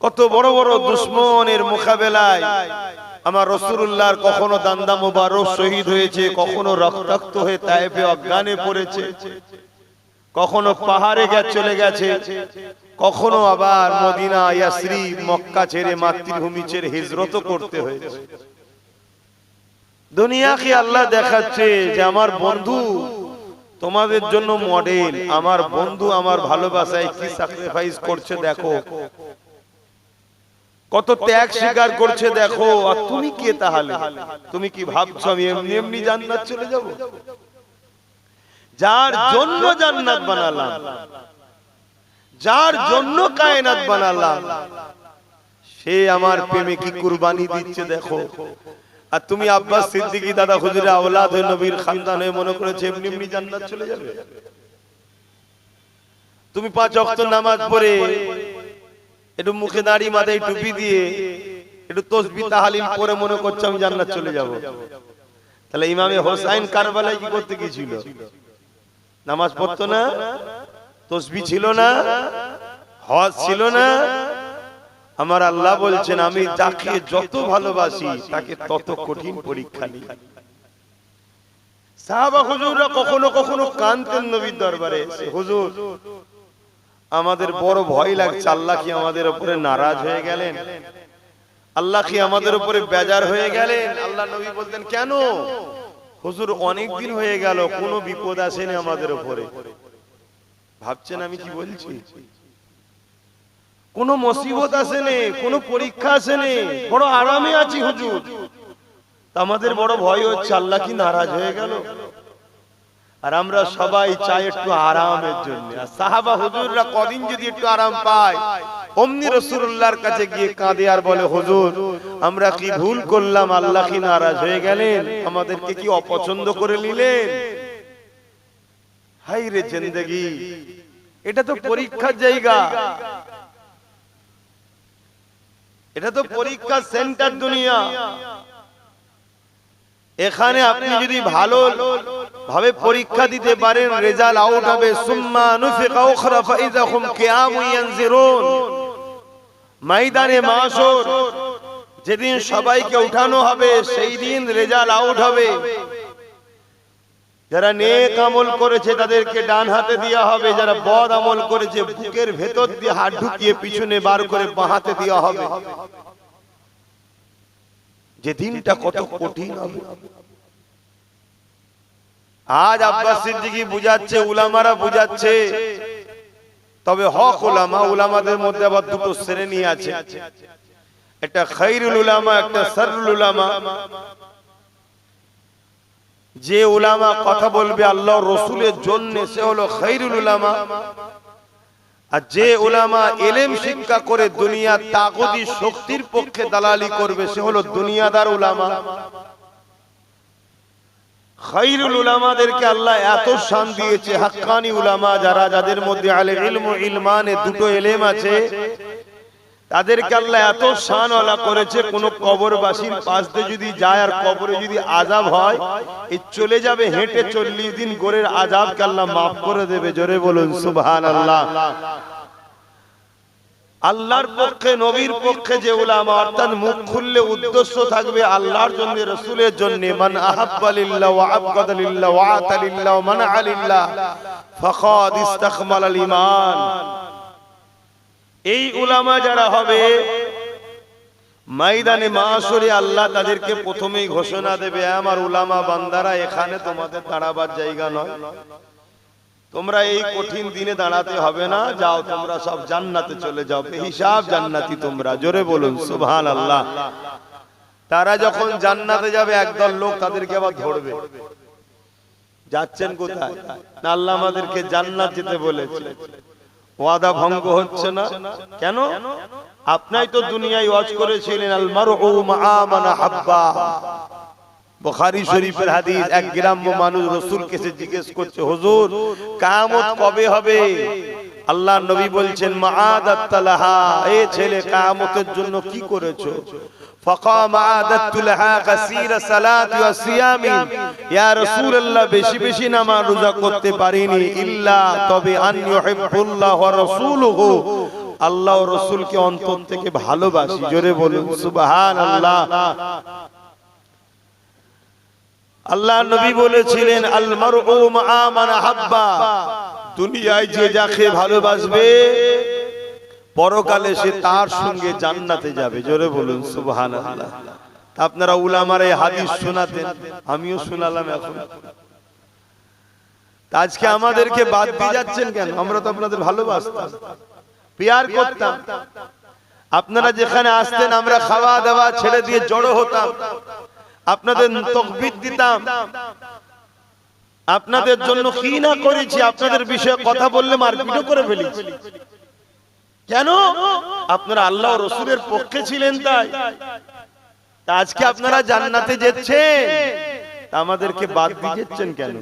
কত বড় বড় দুশমনের মোকাবেলায় আমার রাসূলুল্লাহর কখনো দান্দা মোবারক শহীদ হয়েছে, কখনো রক্তাক্ত হয়ে তায়েফে অজ্ঞানে পড়েছে, কখনো পাহাড়ে চলে গেছে, কখনো আবার মদিনা ইয়াসরিব মক্কা ছেড়ে মাতৃভূমি ছেড়ে হিজরত করতে হয়েছে। দুনিয়াকে আল্লাহ দেখাচ্ছে যে আমার বন্ধু তোমাদের জন্য মডেল, আমার বন্ধু আমার ভালোবাসায় কি স্যাক্রিফাইস করছে দেখো, কত ত্যাগ স্বীকার করছে দেখো। আর তুমি কে তাহলে? তুমি কি ভাবছো আমি এমনি এমনি জান্নাত চলে যাব? যার জন্য জান্নাত বানালাম, যার জন্য কায়নাত বানালাম, সে আমার প্রেমে কি কুরবানি দিচ্ছে দেখো। আর তুমি আব্বাস সিদ্দিকী দাদা হুজুরের আওলাদ হয়ে নবীর খানদান হয়ে মনে করেছে এমনি এমনি জান্নাত চলে যাবে? তুমি 5 ওয়াক্ত নামাজ পড়ে একটু মুখে দাড়ি মাথায় টুপি দিয়ে একটু তাসবিহ তাহলিল পড়ে মনে করছো আমি জান্নাত চলে যাব? তাহলে ইমামে হোসাইন কারবালায় কি করতে গিয়েছিল? নামাজ পড়তো না, তাসবিহ ছিল না, হজ ছিল না। আমার আল্লাহ বলছেন আমি যাকে যত ভালোবাসি তাকে তত কঠিন পরীক্ষা নিই। সাহাবা হুজুররা কখনো কখনো কাঁদতেন নবীর দরবারে এসে, হুজুর আমাদের বড় ভয় লাগছে, আল্লাহ কি আমাদের উপরে নারাজ হয়ে গেলেন, আল্লাহ কি আমাদের উপরে বেজার হয়ে গেলেন? আল্লাহ নবী বলতেন, কেন হুজুর অনেক দিন হয়ে গেল কোনো বিপদ আসেনি আমাদের উপরে। ভাবছেন আমি কি বলছি? কোনো মুসিবত আসেনি, কোনো পরীক্ষা আসেনি, বড় আরামে আছি হুজুর। আমাদের বড় ভয় হচ্ছে আল্লাহ কি নারাজ হয়ে গেল। আর আমরা সবাই চাই একটু আরামের জন্য। আর সাহাবা হুজুররা কদিন যদি একটু আরাম পায়, অমনি রাসূলুল্লাহর কাছে গিয়ে কাঁদে আর বলে, হুজুর আমরা কি ভুল করলাম, আল্লাহ কি নারাজ হয়ে গেলেন, আমাদেরকে কি অপছন্দ করে নিলেন? হায় রে জিন্দেগি, এটা তো পরীক্ষার জায়গা, এটা তো পরীক্ষার সেন্টার দুনিয়া। এখানে আপনি যদি ভালো ভাবে পরীক্ষা দিতে পারেন, রেজাল্ট আউট হবে। সুম্মা নুফিকা উখরা ফাইযা হুম কিয়ামুন ইয়ানজিরুন। ময়দানে মাশর যেদিন সবাইকে উঠানো হবে, সেই দিন রেজাল্ট আউট হবে। যারা নেক আমল করেছে তাদেরকে ডান হাতে দেওয়া হবে, যারা বদ আমল করেছে বুকের ভেতর দিয়ে হাত ঢুকিয়ে পিছনে বার করে বাঁ হাতে দেওয়া হবে। যে দিনটা কত কঠিন হবে। আজ আব্বাস সিদ্দিকী বুঝাচ্ছে, উলামারা বুঝাচ্ছে, তবে হক উলামা, উলামাদের মধ্যে আবার দুটো শ্রেণী আছে, একটা খায়রুল উলামা, একটা শাররুল উলামা। যে উলামা কথা বলবে আল্লাহর রাসূলের জন্য, সে হলো খায়রুল উলামা। আর যে উলামা ইলম শিক্ষা করে দুনিয়া তাগুতি শক্তির পক্ষে দালালি করবে, সে হলো দুনিয়াদার উলামা। খায়রুল উলামাদেরকে আল্লাহ এত শান দিয়েছে, হাক্কানি উলামা যারা, যাদের মধ্যে আলে ইলম ও ইলমানে দুটো এলেম আছে, তাদেরকে আল্লাহ এত শানওয়ালা করেছে, কোন কবরবাসীর পাশ দিয়ে যদি যায় আর কবরে যদি আযাব হয়, এই চলে যাবে হেঁটে 40 দিন গোরের আযাবকে আল্লাহ maaf করে দেবে। জোরে বলুন সুবহানাল্লাহ। আল্লাহর পক্ষে, নবীর পক্ষে যে উলামা, অর্থাৎ মুখ খুললে উদ্দেশ্য থাকবে আল্লাহর জন্য, রাসূলের জন্য। মান আহাব্বা লিল্লাহ ওয়া আবগাদা লিল্লাহ ওয়া আতা লিল্লাহ ওয়া মানআ লিল্লাহ ফাকাদ ইস্তাকমাল আল ঈমান। এই উলামা যারা হবে, ময়দানে মাশরে আল্লাহ তাদেরকে প্রথমেই ঘোষণা দেবে, আমার উলামা বান্দারা, এখানে তোমাদের দাঁড়াবার জায়গা নয়, তোমরা এই কঠিন দিনে দাঁড়াতে হবে না, যাও তোমরা সব জান্নাতে চলে যাও, হিসাব জান্নাতি তোমরা। জোরে বলুন সুবহানাল্লাহ। তারা যখন জান্নাতে যাবে, একদল লোক তাদেরকে আবার ধরবে, যাচ্ছেন কোথায়? না আল্লাহ আমাদেরকে জান্নাত যেতে বলেছে, ওয়াদা ভঙ্গ হচ্ছে না কেন? আপনি তো দুনিয়ায় ওয়াজ করেছিলেন, আল মারউ মা মান হাব্বা। বুখারী শরীফের হাদিস। এক গ্রাম্য মানুষ রাসূলকে জিজ্ঞেস করছে, হুজুর কিয়ামত কবে হবে? আল্লাহ নবী বলছেন, মাআদাত লাহা, এই ছেলে কিয়ামতের জন্য কি করেছো? ফাকাম আদাতু লাহা কাসীরা সালাতি ওয়া সিয়ামি। ইয়া রাসূলুল্লাহ, বেশি বেশি নামাজ রোজা করতে পারিনি, ইল্লা তবে আন ইউহিব্বুল্লাহ ওয়া রাসূলুহু, আল্লাহ ও রাসূলকে অন্তর থেকে ভালোবাসি। জোরে বলুন সুবহানাল্লাহ। আল্লাহ নবী বলেছিলেন, আল মারউ মা মান হাব্বা, দুনিয়ায় যে যাকে ভালোবাসবে পরকালে সে তার সঙ্গে জান্নাতে যাবে। জোরে বলুন সুবহানাল্লাহ। আপনারা উলামারা এই হাদিস শোনাতেন, আমিও শোনালাম এখন। আজকে আমাদেরকে বাদ দিয়ে যাচ্ছেন কেন? আমরা তো আপনাদের ভালোবাসতাম, প্যার করতাম। আপনারা যেখানে আসতেন আমরা খাওয়া দাওয়া ছেড়ে দিয়ে জড়ো হতাম, আপনাদের তাকবীর দিতাম, আপনাদের জন্য কি না করেছি, আপনাদের বিষয়ে কথা বললে মারপিটও করে ফেলেছি। কেন? আপনারা আল্লাহ ও রাসূলের পক্ষে ছিলেন তাই। আজকে আপনারা জান্নাতে যাচ্ছেন, আমাদেরকে বাদ দিয়ে যাচ্ছেন কেন?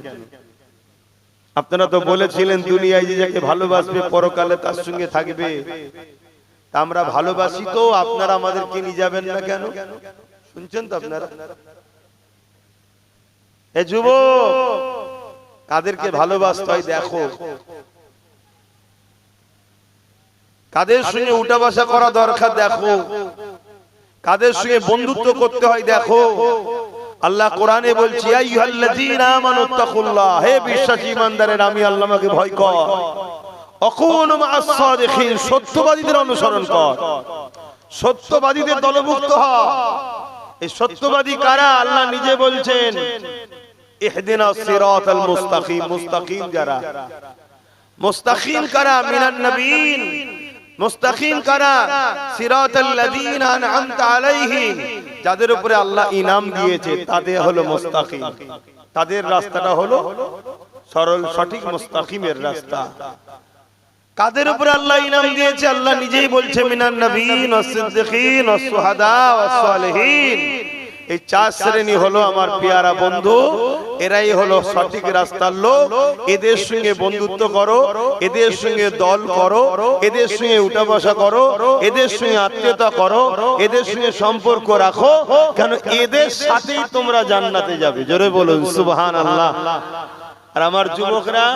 আপনারা তো বলেছিলেন দুনিয়ায় যে যাকে ভালোবাসবে পরকালে তার সঙ্গে থাকবে। আমরা ভালোবাসি তো, আপনারা আমাদেরকে নিয়ে যাবেন না কেন? শুনছেন তো আপনারা? এ যুবক, কাদেরকে ভালোবাসতে হয় দেখো, কাদের সঙ্গে উঠা বসা করা দরকার দেখো, কাদের সঙ্গে বন্ধুত্ব করতে হয় দেখো। আল্লাহ কোরআনে বলছে আইয়ুহাল্লাযীনা আমানুত্তাকুল্লাহ, হে বিশ্বাসী ইমানদারেরা আমি আল্লাহকে ভয় কর। অকুনু মা'আস সাদিকিন, সত্যবাদীদের অনুসরণ কর, সত্যবাদীদের দলভুক্ত হ। এই সত্যবাদী কারা? আল্লাহ নিজে বলছেন ইহদিনাস সিরাতাল মুস্তাকিম, মুস্তাকিম যারা, মুস্তাকিম কারা? মিনান নবীন, মুস্তাকিম কারা? সিরাতাল লাযীনা আন'আমতা আলাইহিম, যাদের উপরে আল্লাহ ইনাম দিয়েছে তাদের হলো মুস্তাকিম, তাদের রাস্তাটা হলো সরল সঠিক মুস্তাকিমের রাস্তা। কাদের উপরে আল্লাহ ইনাম দিয়েছে? আল্লাহ নিজেই বলছে মিনান নবীন ওয়াস সিদ্দিকিন ওয়াস শুহাদা ওয়াস সালিহিন। এই চার শ্রেণী হলো আমার পেয়ারা বন্ধু, এরাই হলো সঠিক রাস্তার লোক। এদের সঙ্গে বন্ধুত্ব করো, এদের সঙ্গে দল করো, এদের সঙ্গে উঠা বসা করো, এদের সঙ্গে আত্মীয়তা করো, এদের সঙ্গে সম্পর্ক রাখো, কেন এদের সাথেই তোমরা জান্নাতে যাবে। জোরে বলুন সুবহানাল্লাহ। আর আমার যুবকরা,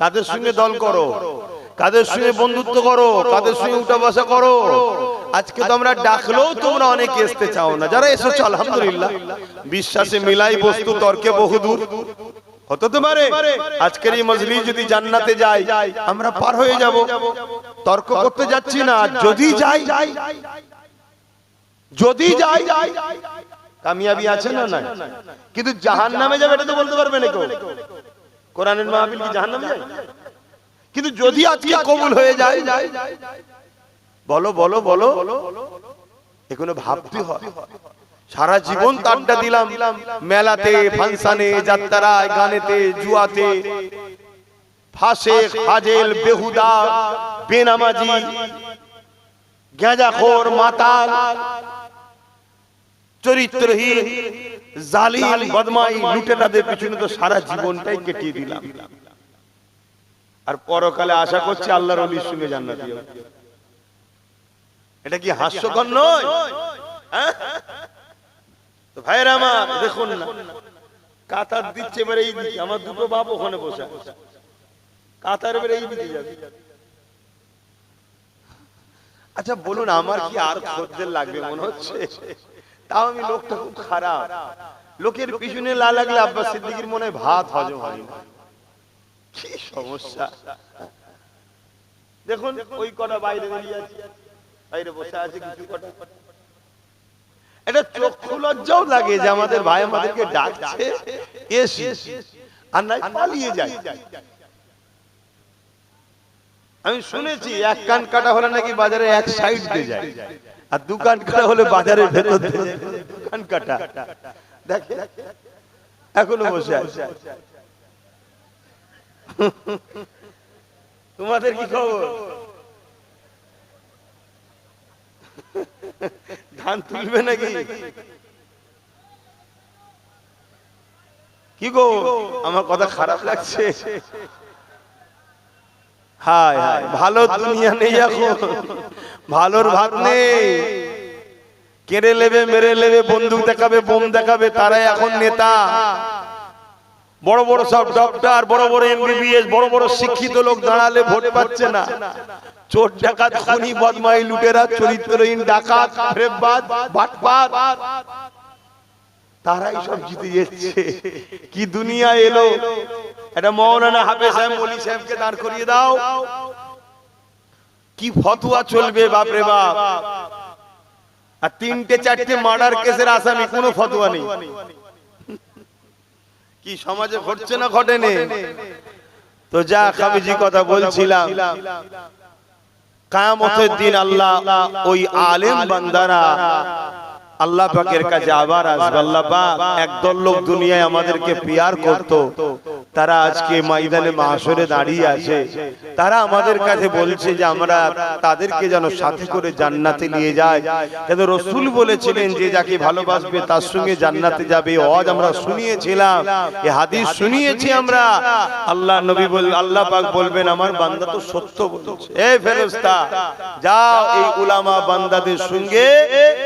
কাদের সঙ্গে দল করো, কাদের সঙ্গে বন্ধুত্ব করো, কাদের সঙ্গে উঠা বসা করো। আজকে তো আমরা ডাকলেও তোমরা অনেকে আসতে চাও না, যারা এসেছো আলহামদুলিল্লাহ, বিশ্বাসে মিলাই বস্তু তর্কে বহুদূর। হতে পারে আজকের এই মজলিস যদি জান্নাতে যায় আমরা পার হয়ে যাব, তর্ক করতে যাচ্ছি না। যদি যাই, যদি যাই কামিয়াবি আছে না নাই, কিন্তু জাহান্নামে যাবে এটা তো বলতে পারবে না কেউ। কোরআনের মাহফিল কি জাহান্নামে যায়? কিন্তু যদি আজকে কবুল হয়ে যায়, বলো বলো বলো, এগুলো ভাবতে হয়। সারা জীবন আড্ডা দিলাম মেলাতে, ফাংশনে, যাত্রায়, গানেতে, জুয়াতে, ফাঁসে, ফাজেল, বেহুদা, বেনামাজি, গাঁজাখোর, মাতাল, চরিত্রহীন, জালিম, বদমাই, লুটেরাদের পিছনে তো সারা জীবনটাই কেটিয়ে দিলাম। আর পরকালে আশা করছি আল্লাহর ওলির সঙ্গে জান্নাত হবে। এটা কি হাস্যকর নয়? তো ভাইরা আমার দেখুন না, কাতার দিচ্ছে এবারে এই দিকে, আমার দুটো বাপ ওখানে বসে আছে, কাতার এবারে এই দিকে যাবে। আচ্ছা বলুন, আমার কি আর খদ্দের লাগবে মনে হচ্ছে? তাও আমি লোকটা খুব খারাপ, লোকের পিছনে লা লাগলে আব্বাস সিদ্দিকীর মনে হয় ভাত হজম হয় না। কি সমস্যা দেখুন, ওই কটা বাইরে বেরিয়ে আছে, বাইরে বসে আছে কিছু কটা। এটা চক্ষু লজ্জাও লাগে যে আমাদের ভাই আমাদেরকে ডাকছে, এসি আর নাই পালিয়ে যায়। আমি শুনেছি এক কান কাটা হলে নাকি বাজারে এক সাইড দিয়ে যায়, আর দু কান কাটা হলে বাজারের ভেতর দিয়ে কান কাটা। দেখে এখনো বসে আছে। তোমাদের কি খবর? ধান তুলবে নাকি? কি গো, আমার কথা খারাপ লাগছে? হায় হায়, ভালো দুনিয়া নেই এখন, ভালোর ভাত নেই। কেড়ে নেবে, মেরে নেবে, বন্দুক দেখাবে, বোম দেখাবে, তারাই এখন নেতা। বড় বড় সব ডক্টর, বড় বড় এমবিবিএস, বড় বড় শিক্ষিত লোক দাঁড়ালে ভোট পাচ্ছে না। চোর, ডাকাত, খুনি, বদমাই, লুটেরা, চরিত্রহীন, ডাকাত, ফেরেববাজ, বাটপার, তারাই সব জিতে যাচ্ছে। কি দুনিয়া এলো! এটা মাওলানা হাফেজ সাহেব, মৌলী সাহেবকে দাঁড় করিয়ে দাও, কি ফতোয়া চলবে বাপরে বাপ। আর তিনটে চারটে মার্ডার কেসের আসামি, কোনো ফতোয়া নেই। কি সমাজে ঘটছে না ঘটেনি? তো যা আমি যে কথা বলছিলাম, কিয়ামতের দিন আল্লাহ ওই আলেম বান্দারা আল্লাহ পাকের কাছে আবার আসবে। আল্লাহ পাক একদল লোক দুনিয়ায় আমাদেরকে পিয়ার করত, তারা আজকে ময়দানে মাহশরে দাঁড়িয়ে আছে। তারা আমাদের কাছে বলছে যে আমরা তাদেরকে যেন সাথে করে জান্নাতে নিয়ে যাই। কিন্তু রাসূল বলেছিলেন যে যাকে ভালোবাসবে তার সঙ্গে জান্নাতে যাবে। আজ আমরা শুনিয়েছিলাম, এই হাদিস শুনিয়েছি আমরা। আল্লাহ নবী আল্লাহ পাক বলবেন আমার বান্দা তো সত্য বলছে, এই ফেরেশতা যাও এই উলামা বান্দাদের সঙ্গে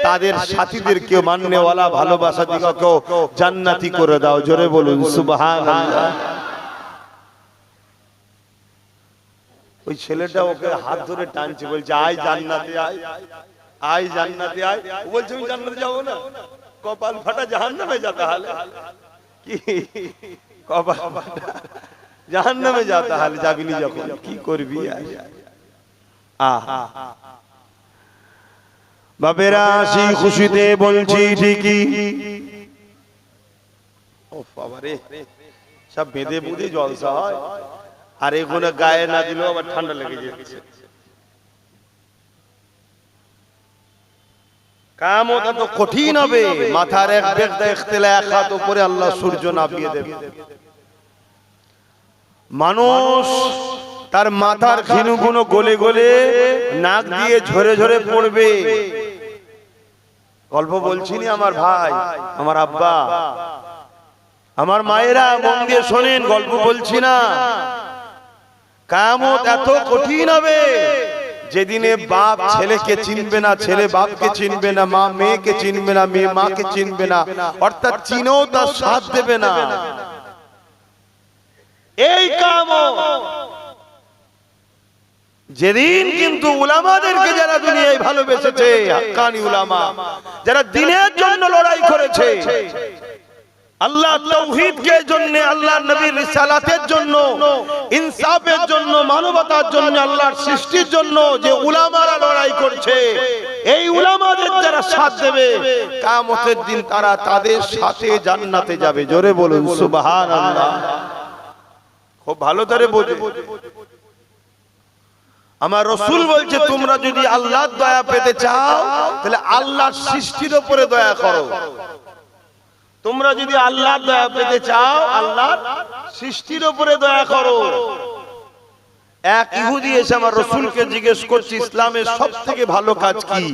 তাদের সাথীদেরকে মাননেওয়ালা ভালোবাসা দিগকে জান্নাতি করে দাও। জোরে বলুন সুবহানাল্লাহ। ওই ছেলেটা ওকে হাত ধরে টানছে, বলছে আয় জান্নাতে আয়, আয় জান্নাতে আয়। ও বলছে আমি জান্নাতে যাবো না, কপাল ফাটা জাহান্নামে যাতা হালে কি কপাল ফাটা জাহান্নামে যাতা হালে যাবিনি যখন কি করবি বাবেরা আসি খুশিতে বলছি ঠিকই ও বাবারে সব বেঁধে বুঝে জলসা হয় আর এগুলো গায়ে না দিলেও আবার ঠান্ডা লেগে যাচ্ছে কিয়ামত তো কঠিন হবে মাথার এক বেগদা ইখতিলা এক হাত উপরে আল্লাহ সূর্য নামিয়ে দেবে মানুষ তার মাথার খিনুগুলো গলে গলে নাক দিয়ে ঝরে ঝরে পড়বে গল্প বলছিনি আমার ভাই আমার আব্বা আমার মায়েরা মন দিয়ে শোনেন গল্প বলছি না কিয়ামত এত কঠিন হবে যেদিনে বাপ ছেলেকে চিনবে না ছেলে বাপকে চিনবে না মা মেয়েকে চিনবে না মেয়ে মাকে চিনবে না অর্থাৎ চিনেও তার সাথ দেবে না এই কিয়ামত যেদিন কিন্তু উলামাদেরকে যারা দুনিয়ায় ভালোবেসেছে হাক্কানি উলামা যারা দ্বীনের জন্য লড়াই করেছে আল্লাহ তাওহীদের জন্য আল্লাহর নবীর রিসালাতের জন্য ইনসাফের জন্য মানবতার জন্য আল্লাহর সৃষ্টির জন্য যে উলামারা লড়াই করছে এই উলামাদের যারা সাথ দেবে কিয়ামতের দিন তারা তাদের সাথে জান্নাতে যাবে জোরে বলুন সুবহানাল্লাহ খুব ভালো করে বোঝো আমার রাসূল বলছে তোমরা যদি আল্লাহর দয়া পেতে চাও তাহলে আল্লাহর সৃষ্টির উপরে দয়া করো তোমরা যদি আল্লাহর দয়া পেতে চাও আল্লাহর সৃষ্টির উপরে দয়া করো এক ইহুদি এসে আমার রাসূলকে জিজ্ঞেস করছে ইসলামের সবথেকে ভালো কাজ কি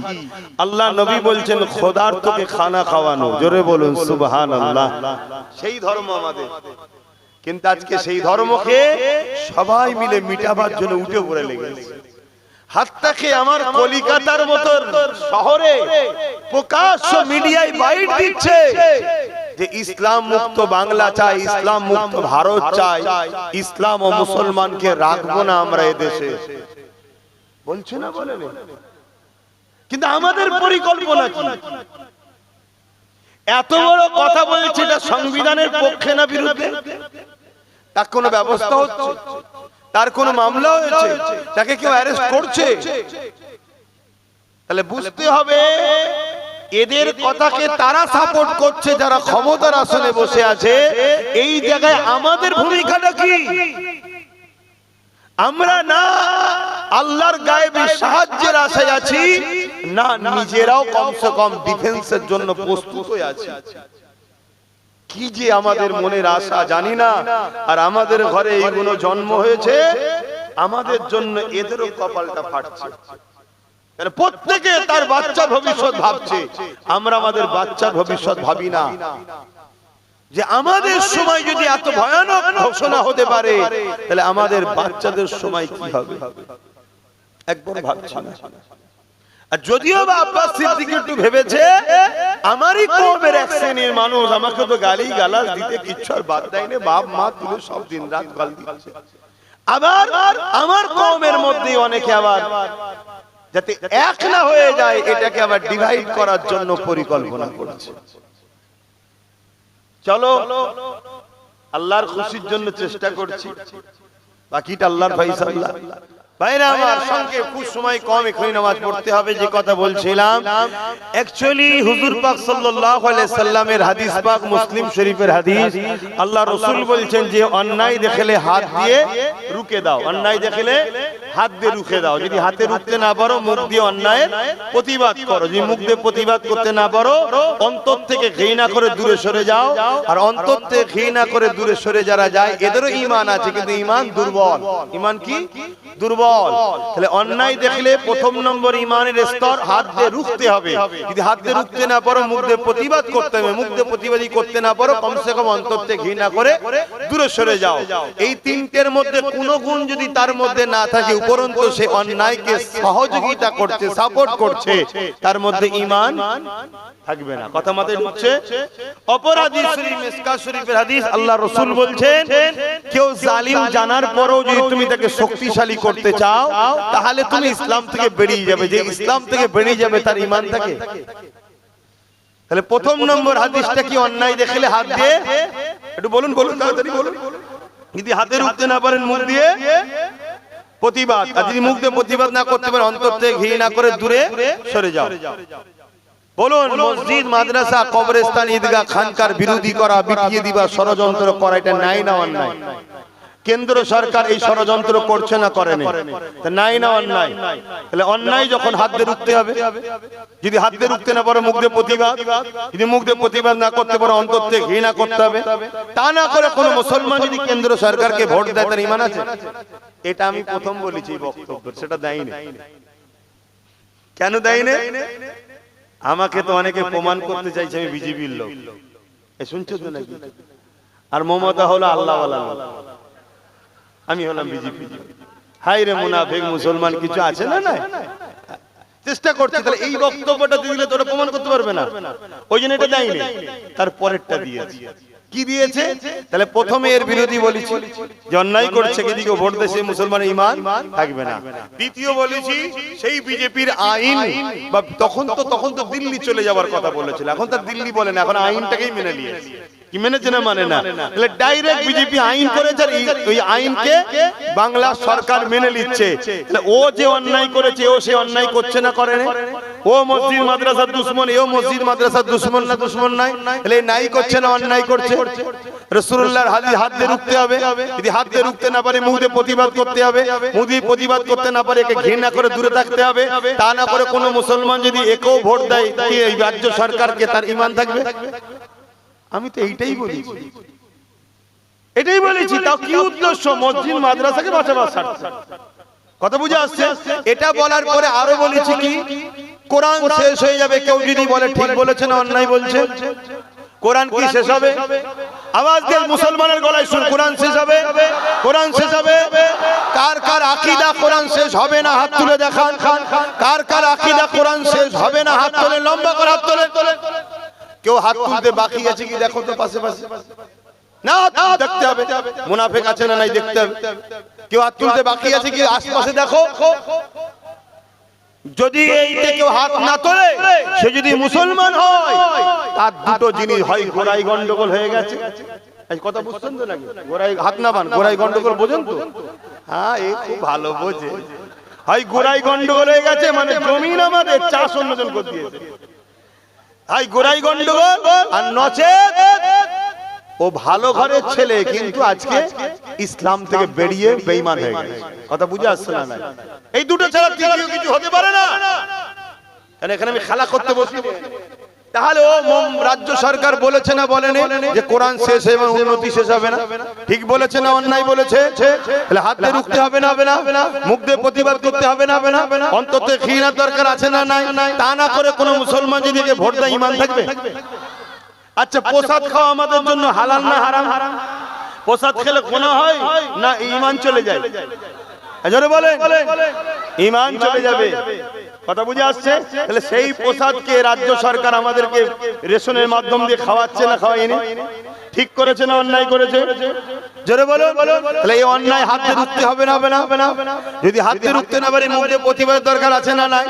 আল্লাহ নবী বলছেন খোদার তোকে খানা খাওয়ানো জোরে বলুন সুবহানাল্লাহ সেই ধর্ম আমাদের কিন্তু আজকে সেই ধর্মকে সবাই মিলে মিটাবার জন্য উঠে পড়ে লেগেছে হাত্তাকে আমার কলিকাতার মতো শহরে প্রকাশ্য মিডিয়ায় বাইট দিচ্ছে যে ইসলাম মুক্ত বাংলা চাই ইসলাম মুক্ত ভারত চাই ইসলাম ও মুসলমানকে রাখবো না আমরা এদেশে বলছে না বলে কিন্তু আমাদের পরিকল্পনা কি এত বড় কথা বলছে এটা সংবিধানের পক্ষে না বিরুদ্ধে তার কোনো ব্যবস্থা হচ্ছে তার কোনো মামলা হয়েছে তাকে কেউ অ্যারেস্ট করছে তাহলে বুঝতে হবে এদের কথাকে তারা সাপোর্ট করছে যারা ক্ষমতার আসনে বসে আছে এই জায়গায় আমাদের ভূমিকাটা কি আমরা না আল্লাহর গায়েবী সাহায্যের আশায় আছি না নিজেরাও কমসে কম ডিফেন্সের জন্য প্রস্তুত হয়ে আছি কি যে আমাদের মনের আশা জানি না আর আমাদের ঘরে এইগুলো জন্ম হয়েছে আমাদের জন্য এদেরও কপালটা ফাটছে প্রত্যেকে তার বাচ্চার ভবিষ্যৎ ভাবছে আমরা আমাদের বাচ্চার ভবিষ্যৎ ভাবি না যে আমাদের সময় যদি এত ভয়ানক ঘোষণা হতে পারে তাহলে আমাদের বাচ্চাদের সময় কি হবে একবার ভাবছি না আর যদিও বা আব্বাস সিদ্দিক একটু ভেবেছে আমারই কওমের এক শ্রেণীর মানুষ আমাকে তো গালি গালাজ দিতে কিচ্ছু আর বাদ দেয়নি বাপ মা তুলে সব দিন রাত গাল দিচ্ছে আবার আমার কওমের মধ্যে অনেকে আবার যাতে এক না হয়ে যায় এটাকে আবার ডিভাইড করার জন্য পরিকল্পনা করছে চলো আল্লাহর খুশির জন্য চেষ্টা করছি বাকিটা আল্লাহর ফায়সালা ভাইরা আমার সঙ্গে খুব সময় কম এখনই নামাজ পড়তে হবে যে কথা বলছিলাম অ্যাকচুয়ালি হুজুর পাক সাল্লাল্লাহু আলাইহি সাল্লামের হাদিস পাক মুসলিম শরীফের হাদিস আল্লাহ রাসূল বলছেন যে অন্যায় দেখলে হাত দিয়ে রুখে দাও অন্যায় দেখলে হাত দিয়ে রুখে দাও যদি হাতে রুখতে না পারো মুখ দিয়ে অন্যায়ের প্রতিবাদ করো যদি মুখ দিয়ে প্রতিবাদ করতে না পারো অন্তর থেকে ঘৃণা করে দূরে সরে যাও আর অন্তর থেকে ঘৃণা করে দূরে সরে যারা যায় এদেরও ঈমান আছে কিন্তু ঈমান দুর্বল ঈমান কি দুর্বল তাহলে অন্যায় দেখলে প্রথম নম্বর ঈমানের স্তর হাত দিয়ে রুখতে হবে যদি হাত দিয়ে রুখতে না পারো মুখ দিয়ে প্রতিবাদ করতে হবে মুখ দিয়ে প্রতিবাদী করতে না পারো কমসে কম অন্তর থেকে ঘৃণা করে দূরে সরে যাও এই তিনটের মধ্যে কোনো গুণ যদি তার মধ্যে না থাকে উপরন্তু সে অন্যায়কে সহযোগিতা করছে সাপোর্ট করছে তার মধ্যে ঈমান থাকবে না কথা মাথায় ঢুকছে অপর হাদিস শরীফ মিসকাত শরীফের হাদিস আল্লাহ রাসূল বলছেন কেউ জালিম জানার পরেও যদি তুমি তাকে শক্তিশালী করতে চাও তাহলে তুমি ইসলাম থেকে বেরিয়ে যাবে যে ইসলাম থেকে বেরিয়ে যাবে তার ঈমান থাকে তাহলে প্রথম নম্বর হাদিসটা কি, অন্যায় দেখলে হাত দিয়ে একটু বলুন তাড়াতাড়ি বলুন। যদি হাতে রুখতে না পারেন মুখ দিয়ে প্রতিবাদ, আর যদি মুখ দিয়ে প্রতিবাদ না করতে পারেন অন্তর থেকে ঘৃণা করে দূরে সরে যাও। বলুন, মসজিদ, মাদ্রাসা, কবরস্থান, ঈদগাহ, খানকার বিরোধী করা, বিটিয়ে দিবা, ষড়যন্ত্র করা, এটা নাই না অন্যায়? কেন্দ্র সরকার এই ষড়যন্ত্র করছে না করে নাই না অন্যায়? তাহলে অন্যায় যখন হাত দিয়ে রুখতে হবে, যদি হাত দিয়ে রুখতে না পারো মুখ দিয়ে প্রতিবাদ, যদি মুখ দিয়ে প্রতিবাদ না করতে পারো অন্তর থেকে ঘৃণা করতে হবে। তা না করে কোন মুসলমান যদি কেন্দ্র সরকারকে ভোট দেয় তার ঈমান আছে? এটা আমি প্রথম বলেছি বক্তব্য, সেটা দেয়নি। কেন দেয়নি? আমাকে তো অনেকে প্রমাণ করতে চাইছে আমি বিজেপির লোক, শুনছো তো নাকি? আর মমতা হলো আল্লাহওয়ালা লোক, আমি হলাম বিজেপি। হাই রে মুনাফিক মুসলমান কিছু আছে না? না, চেষ্টা করছি। তাহলে এই বক্তব্যটা দিলে তোরা প্রমাণ করতে পারবে না, ওই জন্য এটা দেয়নি। তারপরেরটা দিয়েছি। কি দিয়েছে? তাহলে প্রথমে এর বিরোধী বলেছি যে অন্যায় করছে এদিকে ভোট দেয় সেই মুসলমানের ঈমান থাকবে না। দ্বিতীয় বলেছি সেই বিজেপির আইন, বা তখন তো দিল্লি চলে যাওয়ার কথা বলেছিল, এখন তার দিল্লি বলে না, এখন আইনটাকেই মেনে নিয়েছে। কি মেনেছে না মানে না? তাহলে ডাইরেক্ট বিজেপি আইন করেছে, আর ওই আইনকে বাংলা সরকার মেনে নিচ্ছে। তাহলে ও যে অন্যায় করেছে ও সে অন্যায় করছে না করে না? ও মসজিদ মাদ্রাসার দুশমন, এও মসজিদ মাদ্রাসার দুশমন না দুশমন নাই? তাহলে নাই করছে না অন্যায় করছে? রাসূলুল্লাহর হাদিস হাত দিয়ে রুখতে হবে, যদি হাত দিয়ে রুখতে না পারে মুখ দিয়ে প্রতিবাদ করতে হবে, মুখ দিয়ে প্রতিবাদ করতে না পারে একে ঘৃণা করে দূরে থাকতে হবে। তা না করে কোন মুসলমান যদি একেও ভোট দেয় এই রাজ্য সরকারকে, তার ঈমান থাকবে? আমি তো এইটাই বলেছি, এটাই বলেছি। তাও কি উদ্দেশ্য? মসজিদ মাদ্রাসাকে বাঁচাবার স্বার্থে। কথা বুঝে আসছে? এটা বলার পরে আরো বলেছি কি, কোরআন শেষ হয়ে যাবে কেউ যদি বলে ঠিক বলেছে না অন্যায় বলছে। কোরআন কি শেষ হবে? আওয়াজ দিয়ে মুসলমানের গলায় শুন, কোরআন শেষ হবে? কোরআন শেষ হবে? কার কার আকীদা কোরআন শেষ হবে না হাত তুলে দেখান। কার কার আকীদা কোরআন শেষ হবে না হাত তুলে, লম্বা করে হাত তুলে। কেউ হাত তুলতে বাকি আছে কি দেখো তো পাশে পাশে না, দেখতে হবে মুনাফিক আছে না নাই দেখতে হবে। কেউ হাত তুলতে বাকি আছে কি আশপাশে দেখো। যদি এইতে কেউ হাত না তোলে সে যদি মুসলমান হয়, তার দুটো জিনিস হয়, গোড়াই গন্ডগোল হয়ে গেছে। কথা বুঝছেন তো নাকি? গোড়াই হাত না বান, গোড়াই গন্ডগোল বোঝেন তো? হ্যাঁ, এই খুব ভালো বোঝে। হয় গোড়াই গন্ডগোল হয়ে গেছে মানে জমিন আমাদের চাষ অন্যজন করে দিয়েছে, হাই গোড়াই গন্ডগোল। আর নচেত ও ভালো ঘরের ছেলে কিন্তু আজকে ইসলাম থেকে বেরিয়ে বেঈমান হয়ে গেছে। কথা বুঝে আসছে না? এই দুটো ছাড়া তৃতীয় কিছু হতে পারে না। কারণ এখানে আমি খেলা করতে বসি। তাহলে ও রাজ্য সরকার বলেছে না বলেনি যে কোরআন শেষ এবং উন্নতি শেষ হবে না? ঠিক বলেছে না অন্যায় বলেছে? তাহলে হাতে রুখতে হবে না হবে না? মুখ দিয়ে প্রতিবাদ করতে হবে না হবে না? অন্তত ঘৃণার দরকার আছে না নাই? তা না করে কোন মুসলমান যদি ভোট দেয় ঈমান থাকবে? আচ্ছা, প্রসাদ খাওয়া আমাদের জন্য হালাল না হারাম? প্রসাদ খেলে গুনাহ হয় না ঈমান চলে যায়? জোরে বলেন, ঈমান চলে যাবে। কথা বুঝে আসছে? তাহলে সেই প্রসাদকে রাজ্য সরকার আমাদেরকে রেশনের মাধ্যম দিয়ে খাওয়াচ্ছে না খাওয়ায়নি? ঠিক করেছে না অন্যায় করেছে? জোরে বলো। তাহলে এই অন্যায় হাতে রুখতে হবে না হবে না? যদি হাতে রুখতে না পারে মুখে প্রতিবাদের দরকার আছে না নাই?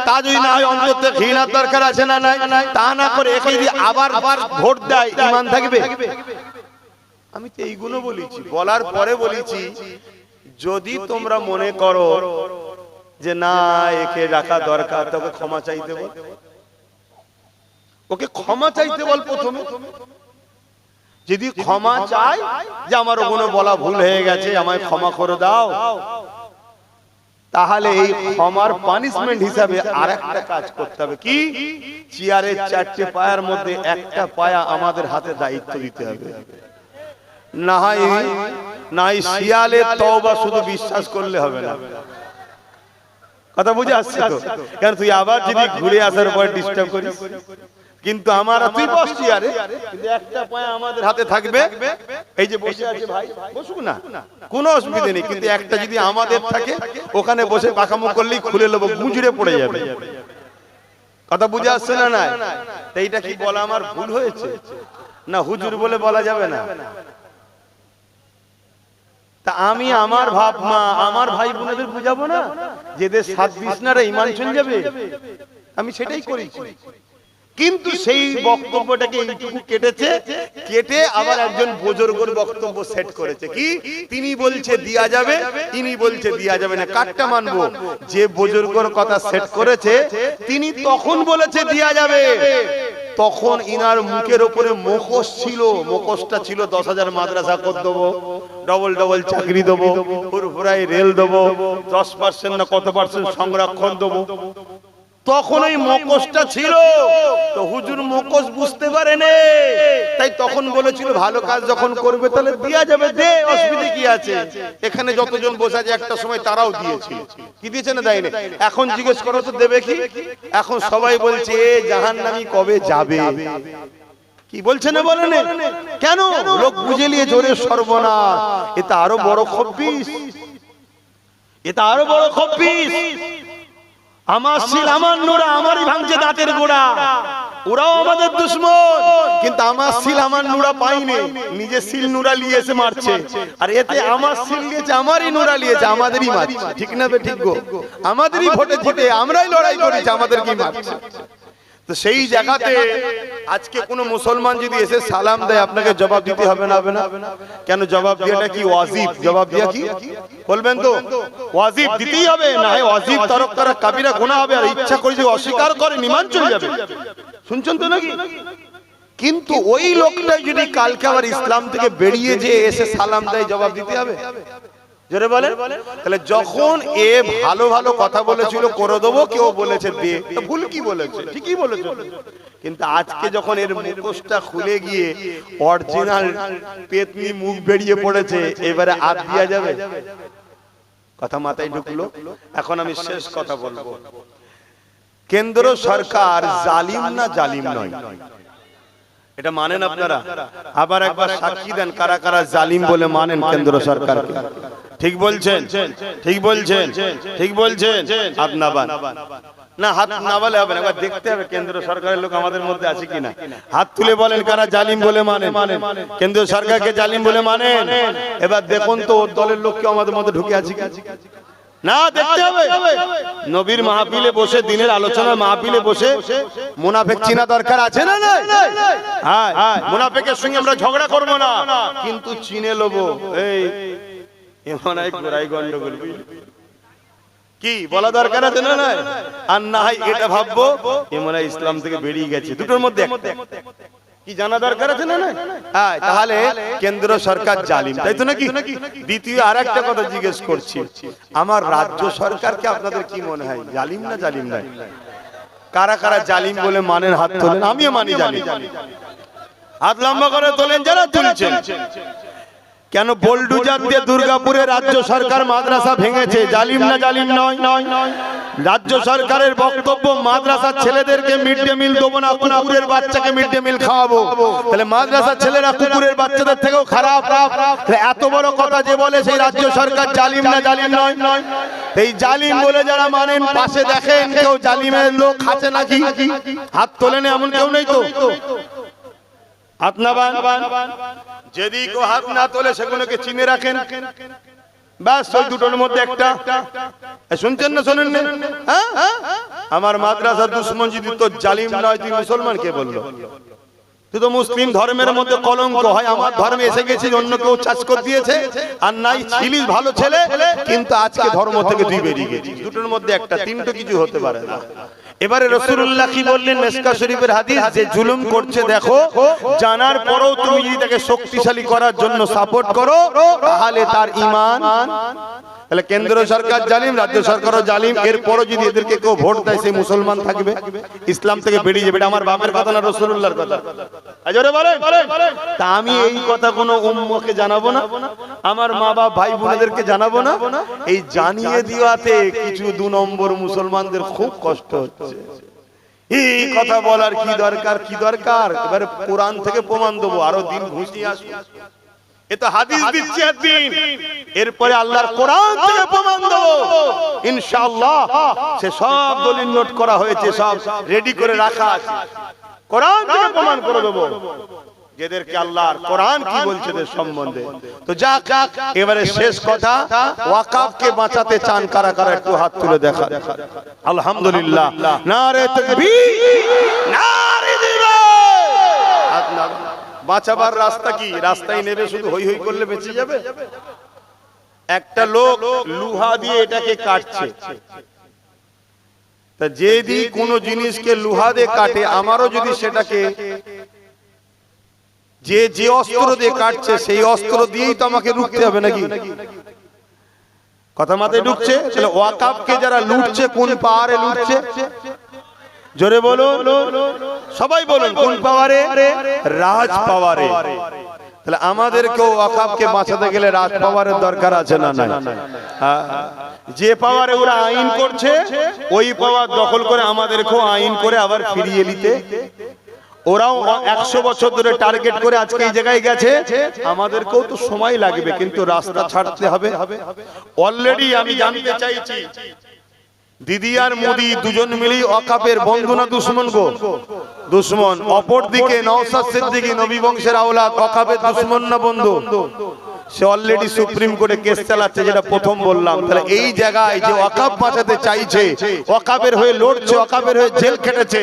তা যদি না হয় অন্তত ঘৃণার দরকার আছে না নাই? তা না করে একে যদি আবার ভোট দেয় ঈমান থাকবে? আমি তো এইগুলো বলেছি, বলার পরে বলেছি যদি তোমরা মনে করো যে না একে রাখা দরকার, তোকে ক্ষমা চাইতে বল। ওকে ক্ষমা চাইতে বল প্রথমে। যদি ক্ষমা চাই যে আমার ওগুলো বলা ভুল হয়ে গেছে, আমায় ক্ষমা করে দাও, তাহলে এই ক্ষমার পানিশমেন্ট হিসাবে আরেকটা কাজ করতে হবে। কি? চেয়ারের চারটে পায়ার মধ্যে একটা পায়া আমাদের হাতে দায়িত্ব দিতে হবে। নাই শিয়ালের তওবা শুধু বিশ্বাস করলে হবে না। কথা বুঝে আসছে তো? কারণ তুই আবার যদি ঘুরে আসার পর ডিস্টার্ব করিস, কিন্তু আমার তুই বসছি আরে, কিন্তু একটা পায়া আমাদের হাতে থাকবে। এই যে বসে আছে ভাই, বসুক না, কোনো অসুবিধা নেই, কিন্তু একটা যদি আমাদের থাকে ওখানে বসে পাকামো করলেই খুলে নেবো, গুঁজরে পড়ে যাবে। কথা বুঝে আসছে না? না, এইটা কি বলা আমার ভুল হয়েছে? না হুজুর বলে বলা যাবে না? তা আমি আমার বাপ মা আমার ভাই বোনেদের বুঝাবো না যে এদের সাত বিছনারে ঈমান চলে যাবে? আমি সেটাই করেছি। কিন্তু সেই বক্তব্যটাকে এইটুকু কেটেছে, কেটে আবার একজন বুজুর্গের বক্তব্য সেট করেছে। কি তিনি বলছে দিয়া যাবে, তিনি বলছে দিয়া যাবে না। কাটটা মানবো? যে বুজুর্গের কথা সেট করেছে তিনি তখন বলেছে দিয়া যাবে, তখন ইনার মুখের উপরে মুখোশ ছিল, মুখোশটা ছিল 10,000 মাদ্রাসা করে দেবো, ডবল ডবল চাকরি দেবো, ফুরফুরাই রেল দেবো, 10% না কত পার্সেন্ট সংরক্ষণ দেবো। তখন ওই মুখোশটা ছিল, তো হুজুর মুখোশ বুঝতে পারেনি, তাই তখন বলেছিল ভালো কাজ যখন করবে তাহলে দিয়া যাবে, দে, অসুবিধা কি আছে। এখানে যতজন বসে আছে একটা সময় তারাও দিয়েছিল, কি দিয়েছে না দেয়নি। এখন জিজ্ঞেস করো তো দেবে কি? এখন সবাই বলছে জাহান্নামী কবে যাবে, কি বলছে না বলেন? কেন? লোক বুঝে নিয়ে জোরে সর্বনাশ, এটা আরো বড় খব্বিস, এটা আরো বড় খব্বিস। আমার সিল আমার নোরা আমারই ভাঙছে দাঁতের গোড়া, ওরাও আমাদের দুশ্মন, কিন্তু আমার সিল আমার নোরা পাইনি, নিজে সিল নোরা নিয়ে এসে মারছে। আর এতে আমার সিল নিয়েছে, আমারই নোরা নিয়েছে, আমাদেরই মারছে। ঠিক না বে ঠিক গো? আমাদেরই ভোটে জিতে আমরাই লড়াই করেছি, আমাদেরকেই মারছে। তো সেই জায়গাতে আজকে কোন মুসলমান যদি এসে সালাম দেয় আপনাকে জবাব দিতে হবে না? হবে না? কেন জবাব দেওয়াটা কি ওয়াজিব? জবাব দেওয়া কি বলবেন তো? ওয়াজিব দিতেই হবে, না হয় ওয়াজিব তরক করা কাবিরা গুনাহ হবে, আর ইচ্ছা করে যদি অস্বীকার করে ঈমান চলে যাবে। শুনছেন তো নাকি? কিন্তু ওই লোকটাই যদি কালকে আবার ইসলাম থেকে বেরিয়ে যে এসে সালাম দেয়, জবাব দিতে হবে? জোরে বলেন। তাহলে যখন এ ভালো ভালো কথা বলেছিল করে দেবো, কেউ বলেছে দে, ভুল কি বলেছে? ঠিকই বলেছে। কিন্তু আজকে যখন এর মুখোশটা খুলে গিয়ে অরিজিনাল পেতনি মুখ বেরিয়ে পড়েছে, এবারে আর দিয়া যাবে? কথা মাথায় ঢুকলো। এখন আমি শেষ কথা বলবো। কেন্দ্র সরকার জালিম না জালিম নয়, এটা মানেন আপনারা? আবার একবার সাক্ষী দেন কারা কারা জালিম বলে মানেন কেন্দ্র সরকারকে। ঠিক বলছেন? ঠিক বলছেন? ঠিক বলছেন? হাত নাবান না, হাত নাবালে হবে না, একবার দেখতে হবে কেন্দ্র সরকারের লোক আমাদের মধ্যে আছে কিনা। হাত তুলে বলেন কারা জালিম বলে মানেন, কেন্দ্র সরকারকে জালিম বলে মানেন। এবার দেখুন তো ওর দলের লোককে আমাদের মধ্যে ঢুকে আছে কি না, দেখতে হবে। নবীর মাহফিলে বসে, দিনের আলোচনার মাহফিলে বসে মুনাফিক চিনা দরকার আছে না? হ্যাঁ, মুনাফিকের সঙ্গে আমরা ঝগড়া করব না, কিন্তু চিনে লবো এই এমন এক গোড়াই গন্ডগোল কি বলা দরকার আছে না? আর না হয় এটা ভাববো এমন ইসলাম থেকে বেরিয়ে গেছে, দুটোর মধ্যে একটা কি জানা দরকার আছে না? হ্যাঁ, তাহলে কেন্দ্র সরকার জালিম, তাই তো নাকি? দ্বিতীয় আর একটা কথা জিজ্ঞেস করছি, আমার রাজ্য সরকারকে আপনাদের কি মনে হয় জালিম না জালিম নয়? কারা কারা জালিম বলে মানেন হাত তোলেন। আমিও মানি জালিম, হাত লম্বা করে তোলেন যারা তুলছেন। কেন বোলডুজার দিয়ে দুর্গাপুরে রাজ্য সরকার মাদ্রাসা ভেঙেছে, জালিম না জালিম নয়? রাজ্য সরকারের বক্তব্য মাদ্রাসার ছেলেদেরকে মিড ডে মিল দেবো না, কুকুরের বাচ্চাকে মিড ডে মিল খাওয়াবো। তাহলে মাদ্রাসার ছেলেরা কুকুরের বাচ্চাদের থেকেও খারাপ। এত বড় কথা যে বলে সেই রাজ্য সরকার জালিম না জালিম নয়? এই জালিম বলে যারা মানেন পাশে দেখেন কেউ জালিমের লোক আছে নাকি? হাত তোলেন এমন কেউ নেই তো? হাত নাবান, যদি কেউ হাত না তোলে সেগুলোকে চিনে রাখেন, বাস ওই দুটোর মধ্যে একটা। শুনছেন না শোনেন না? আমার মাদ্রাসার দুশ্মন যদি তোর জালিম নয়, তুই মুসলমান কে বললো? তুই তো মুসলিম ধর্মের মধ্যে কলঙ্ক। হয় আমার ধর্মে এসে গেছিস, অন্য কেউ চাষ করে দিয়েছে, আর নাই ছিলিস ভালো ছেলে, কিন্তু আজকে ধর্ম থেকে তুই বেরিয়ে গেছিস। দুটোর মধ্যে একটা, তিনটে কিছু হতে পারে না। এবারে রাসূলুল্লাহ কি বললেন মিসকা শরীফের হাদিস, যে জুলুম করছে দেখো, জানার পরেও তুমি যদি তাকে শক্তিশালী করার জন্য সাপোর্ট করো, তাহলে তার ঈমান। তাহলে কেন্দ্র সরকার জালিম, রাজ্য সরকারও জালিম, এরপরও যদি এদেরকে কেউ ভোট দেয় সে মুসলমান থাকবে, ইসলাম থেকে বেরিয়ে যাবে। এটা আমার বাপের কথা না, রাসূলুল্লাহর কথা। আজরে বলেন, তা আমি এই কথা কোনো উম্মকে জানাবো না, আমার মা বাপ ভাই বোনেদেরকে জানাবো না। এই জানিয়ে দিওয়াতে কিছু 2 নম্বর মুসলমানদের খুব কষ্ট হচ্ছে। এই কথা বলার কি দরকার? কি দরকার? এবারে কোরআন থেকে প্রমাণ দেবো, আরো দিন ঘুষিয়ে আসবে। এটা হাদিস দিচ্ছে একদিন, এরপরে আল্লাহর কোরআন থেকে প্রমাণ দেবো ইনশাআল্লাহ। সে সব দলিল নোট করা হয়েছে, সব রেডি করে রাখা আছে, কোরআন থেকে প্রমাণ করে দেবো যেদেরকে আল্লাহর কোরআন কি বলছে এদের সম্বন্ধে। তো যাক, এবারে শেষ কথা, ওয়াকাফকে বাঁচাতে চান কারা কারা একটু হাত তুলে দেখা। আলহামদুলিল্লাহ, নারে তাকবীর, নারে বাঁচাবার রাস্তা কি? রাস্তায় নেবে শুধু হই হই করলে বেঁচে যাবে? একটা লোক লোহা দিয়ে এটাকে কাটছে, তা যদি কোনো জিনিসকে লোহা দিয়ে কাটে, আমারও যদি সেটাকে যে অস্ত্র দিয়ে কাটছে সেই অস্ত্র দিয়েই তো আমাকে রুখতে হবে নাকি? কথা মাথায় ঢুকছে? তাহলে ওয়াকাফকে যারা লুটছে কোন পাওয়ারে লুটছে? জোরে বলুন, সবাই বলুন, কোন পাওয়ারে? রাজ পাওয়ারে। তাহলে আমাদেরকেও ওয়াকাফকে বাঁচাতে গেলে রাজ পাওয়ারের দরকার আছে না নাই? যে পাওয়ারে ওরা আইন করছে ওই পাওয়ার দখল করে আমাদেরকেও আইন করে আবার ফিরিয়ে নিতে। ওরাও 100 বছর ধরে টার্গেট করে আজকে এই জায়গায় গেছে, আমাদেরকেও তো সময় লাগবে, কিন্তু রাস্তা ছাড়তে হবে। অলরেডি আমি জানতে চাইছি, দিদি আর মোদি দুজন মিলেই ওয়াকাফের বন্ধু না দুশমন গো? দুশমন। অপর দিকে নওশাদ সিদ্দিকী নবী বংশের আওলাদ, ওয়াকাফের দুশমন না বন্ধু? সে অলরেডি সুপ্রিম কোর্টে কেস চালাচ্ছে, যেটা প্রথম বললাম। তাহলে এই জায়গায় যে ওয়াকাফ বাঁচাতে চাইছে, ওয়াকাফের হয়ে লড়ছে, ওয়াকাফের হয়ে জেল খেটেছে,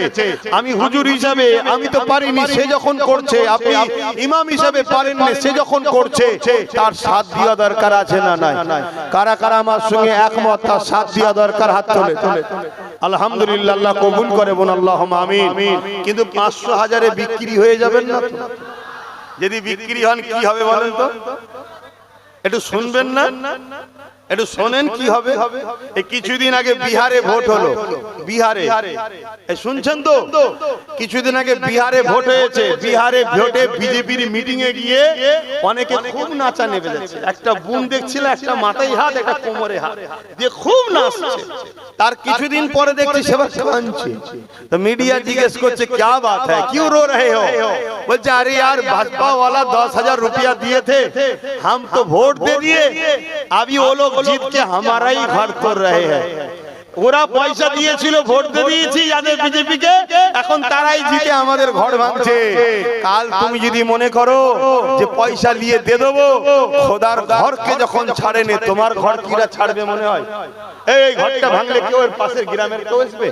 আমি হুজুর হিসাবে আমি তো পারিনি, সে যখন করছে, আপনি ইমাম হিসাবে পারেননি, সে যখন করছে, তার সাথ দেওয়া দরকার আছে না নাই? কারা কারা আমার সঙ্গে একমত তার সাথ দেওয়া দরকার? হাত তোলে। আলহামদুলিল্লাহ, আল্লাহ কবুল করে, বোন আল্লাহুম্মা আমিন। কিন্তু 500,000-এ বিক্রি হয়ে যাবেন না তো? যদি বিক্রি হন কি হবে বলেন তো? একটু শুনবেন না? একটু শোনেন কি হবে। এই কিছুদিন আগে বিহারে ভোট হলো, বিহারে শুনছেন তো? কিছুদিন আগে বিহারে ভোট হয়েছে। বিহারে ভোটে বিজেপির মিটিং এ গিয়ে অনেকে খুব নাচা নেমে যাচ্ছে। একটা বোন দেখছিল, একটা মাথায় হাত, একটা কোমরে হাত দিয়ে খুব নাচছে। তার কিছুদিন পরে দেখছি সেবার কাঁদছে। তো মিডিয়া জিজ্ঞেস করছে क्या बात है, क्यों रो रहे हो? বলছে अरे यार भाजपा वाला 10,000 रुपया दिए थे, हम तो वोट दे दिए, अभी वो लोग जीत के हमारा ही घर तोड़ रहे हैं। ওরা পয়সা দিয়েছিল, ভোট দিয়ে দিয়েছি যাদের বিজেপি কে, এখন তারাই জিতে আমাদের ঘর ভাঙছে। কাল তুমি যদি মনে করো যে পয়সা নিয়ে দিয়ে দেবো, খোদার ঘরকে যখন ছাড়েনি, তোমার ঘর কিরা ছাড়বে মনে হয়? এই ঘরটা ভাঙলে কেউ এর পাশের গ্রামের কেউ আসবে?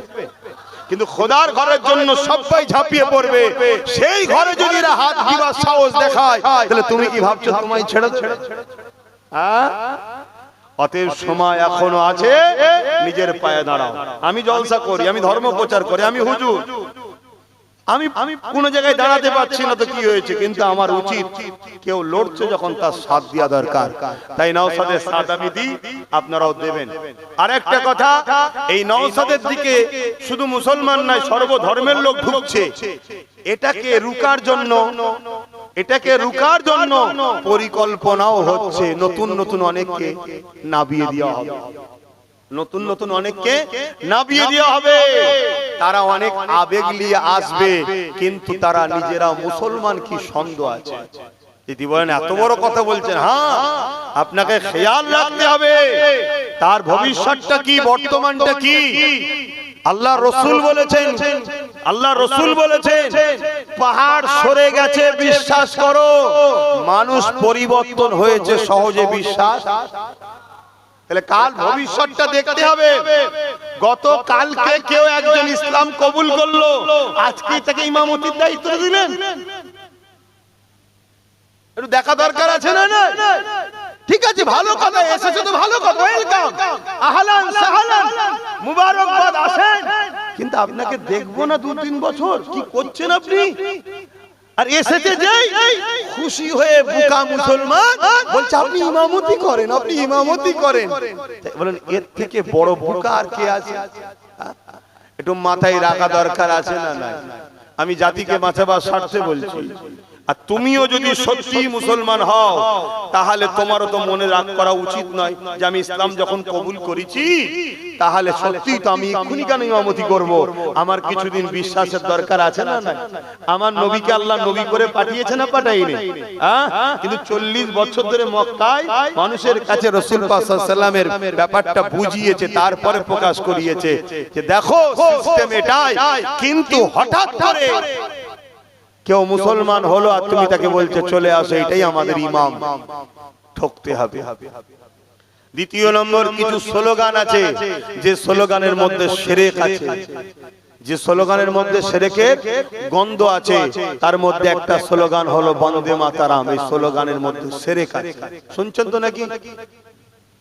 কিন্তু খোদার ঘরের জন্য সবাই ঝাঁপিয়ে পড়বে। সেই ঘরে যদি এরা হাত দিবার সাহস দেখায়, তাহলে তুমি কি ভাবছো তোমায় ছেড়ে দেবে? হ্যাঁ, অতএব সময় এখনো আছে, নিজের পায়ে দাঁড়াও। আমি জলসা করি, আমি ধর্ম প্রচার করি, আমি হুজুর, আমি কোন জায়গায় দাঁড়াতে পারছি না তো কি হয়েছে, কিন্তু আমার উচিত কেউ লড়ছে যখন তার সাথ দেওয়া দরকার। তাই নওশাদের সাথ আমি দিই, আপনারাও দেবেন। আর একটা কথা, এই নওশাদের দিকে শুধু মুসলমান নয়, সর্বধর্মের লোক ঢুকছে। এটাকে রুকার জন্য পরিকল্পনাও হচ্ছে। নতুন নতুন অনেককে নাবিয়ে দেওয়া হবে, নতুন নতুন অনেককে নাবিয়ে দেওয়া হবে। তারা অনেক আবেগ নিয়ে আসবে, কিন্তু তারা নিজেরা মুসলমান কি সন্দেহ আছে? যদি বলেন এত বড় কথা বলছেন, হ্যাঁ, আপনাকে খেয়াল রাখতে হবে তার ভবিষ্যৎটা কি, বর্তমানটা কি। আল্লাহ রসুল বলেছেন, পাহাড় সরে গেছে বিশ্বাস করো, মানুষ পরিবর্তন হয়েছে সহজে বিশ্বাস। তাহলে কাল ভবিষ্যৎটা দেখতে হবে। গতকালকে কেউ একজন ইসলাম কবুল করলো, আজকে তাকে ইমামতির দায়িত্ব দিলেন, একটু দেখা দরকার আছে না? ঠিক আছে, ভালো কথা এসেছে তো ভালো কথা, ওয়েলকাম, আহলান সাহলান, মুবারকবাদ, আসেন। কিন্তু আপনাকে দেখবো না 2-3 বছর, কি করছেন আপনি? আর এসেছে যেই খুশি হয়ে বুকা মুসলমান বলছে আপনি ইমামতি করেন, আপনি ইমামতি করেন। বলেন এর থেকে বড় বুকা আর কে আছে? একটু মাথায় রাখা দরকার আছে না নাই? আমি জাতিকে বাঁচাবার স্বার্থে বলছি। আর তুমিও যদি সত্যি মুসলমান হও, তাহলে তোমারও তো মনে রাগ করা উচিত নয় যে আমি ইসলাম যখন কবুল করেছি, তাহলে সত্যি তো আমি এক্ষুনি কেন ইমামতি করব? আমার কিছুদিন বিশ্বাসের দরকার আছে না? আমার নবীকে আল্লাহ নবী করে পাঠিয়েছে না পাঠায়নি? কিন্তু 40 বছর ধরে মক্কায় মানুষের কাছে রাসূল পাক সাল্লাল্লাহু আলাইহি ওয়াসাল্লামের ব্যাপারটা বুঝিয়েছে, তারপরে প্রকাশ করিয়েছে যে দেখো সিস্টেম এটাই। কিন্তু হঠাৎ করে কেউ মুসলমান হলো আর তুমি তাকে বলছো চলে আসো, এটাই আমাদের ইমাম, ঠকতে হবে। দ্বিতীয় নম্বর, কিছু স্লোগান আছে যে স্লোগানের মধ্যে শিরক আছে, যে স্লোগানের মধ্যে শিরকের গন্ধ আছে তার মধ্যে একটা স্লোগান হলো বন্দে মাতারাম। এই স্লোগানের মধ্যে শিরক আছে, শুনছেন তো নাকি?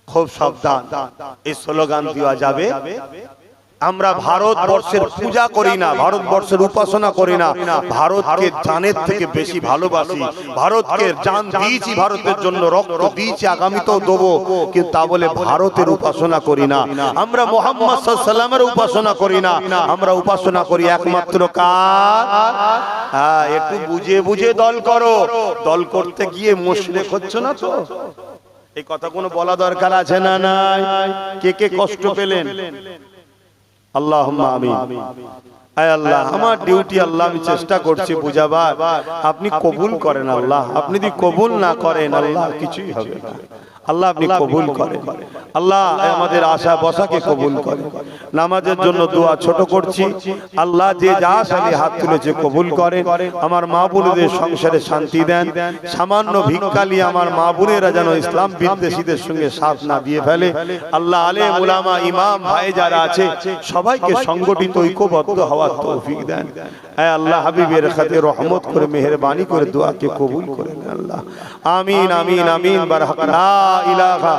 খুব সাবধান, এই স্লোগান দেওয়া যাবে। আমরা ভারতবর্ষের পূজা করি না, ভারতবর্ষের উপাসনা করি না, ভারতকে জানের থেকে বেশি ভালোবাসি, ভারতকে জান দিয়েছি, ভারতের জন্য রক্ত দিয়েছি, আগামীতেও দেবো, কিন্তু তা বলে ভারতের উপাসনা করি না। আমরা মুহাম্মদ সাল্লাল্লাহু আলাইহি ওয়াসাল্লামের উপাসনা করি না, আমরা উপাসনা করি একমাত্র কার? হ্যাঁ, একটু বুঝে বুঝে দল করো, দল করতে গিয়ে মুশরিক হচ্ছ না তো? এই কথা কোনো বলা দরকার আছে না? নাই? কে কে কষ্ট পেলেন? আল্লাহুম্মা আমিন। আয় আল্লাহ, আমার ডিউটি আল্লাহ, আমি চেষ্টা করছি বুঝাবার, আপনি কবুল করেন আল্লাহ। আপনি যদি কবুল না করেন আল্লাহ কিছুই হবে না। আল্লাহ আপনি কবুল করেন, আল্লাহ আমাদের আশা বসাকে কবুল করেন। নামাজের জন্য দোয়া ছোট করছি, আল্লাহ যে যা সাথে হাত তুলেছে কবুল করেন। আমার মা বোনদের সংসারে শান্তি দেন। সামান্য ভিক্ষালি আমার মা বোনেরা যেন ইসলাম বিদ্বেষীদের সঙ্গে সাথ না দিয়ে ফেলে। আল্লাহ আলেম উলামা ইমাম ভাই যারা আছে সবাইকে সংগঠিত ঐক্যবদ্ধ হওয়ার তৌফিক দেন। হে আল্লাহ, হাবিবের খাতে রহমত করে মেহেরবানি করে দোয়াকে কবুল করেন আল্লাহ। আমিন আমিন আমিন। বারহাক লা ইলাহা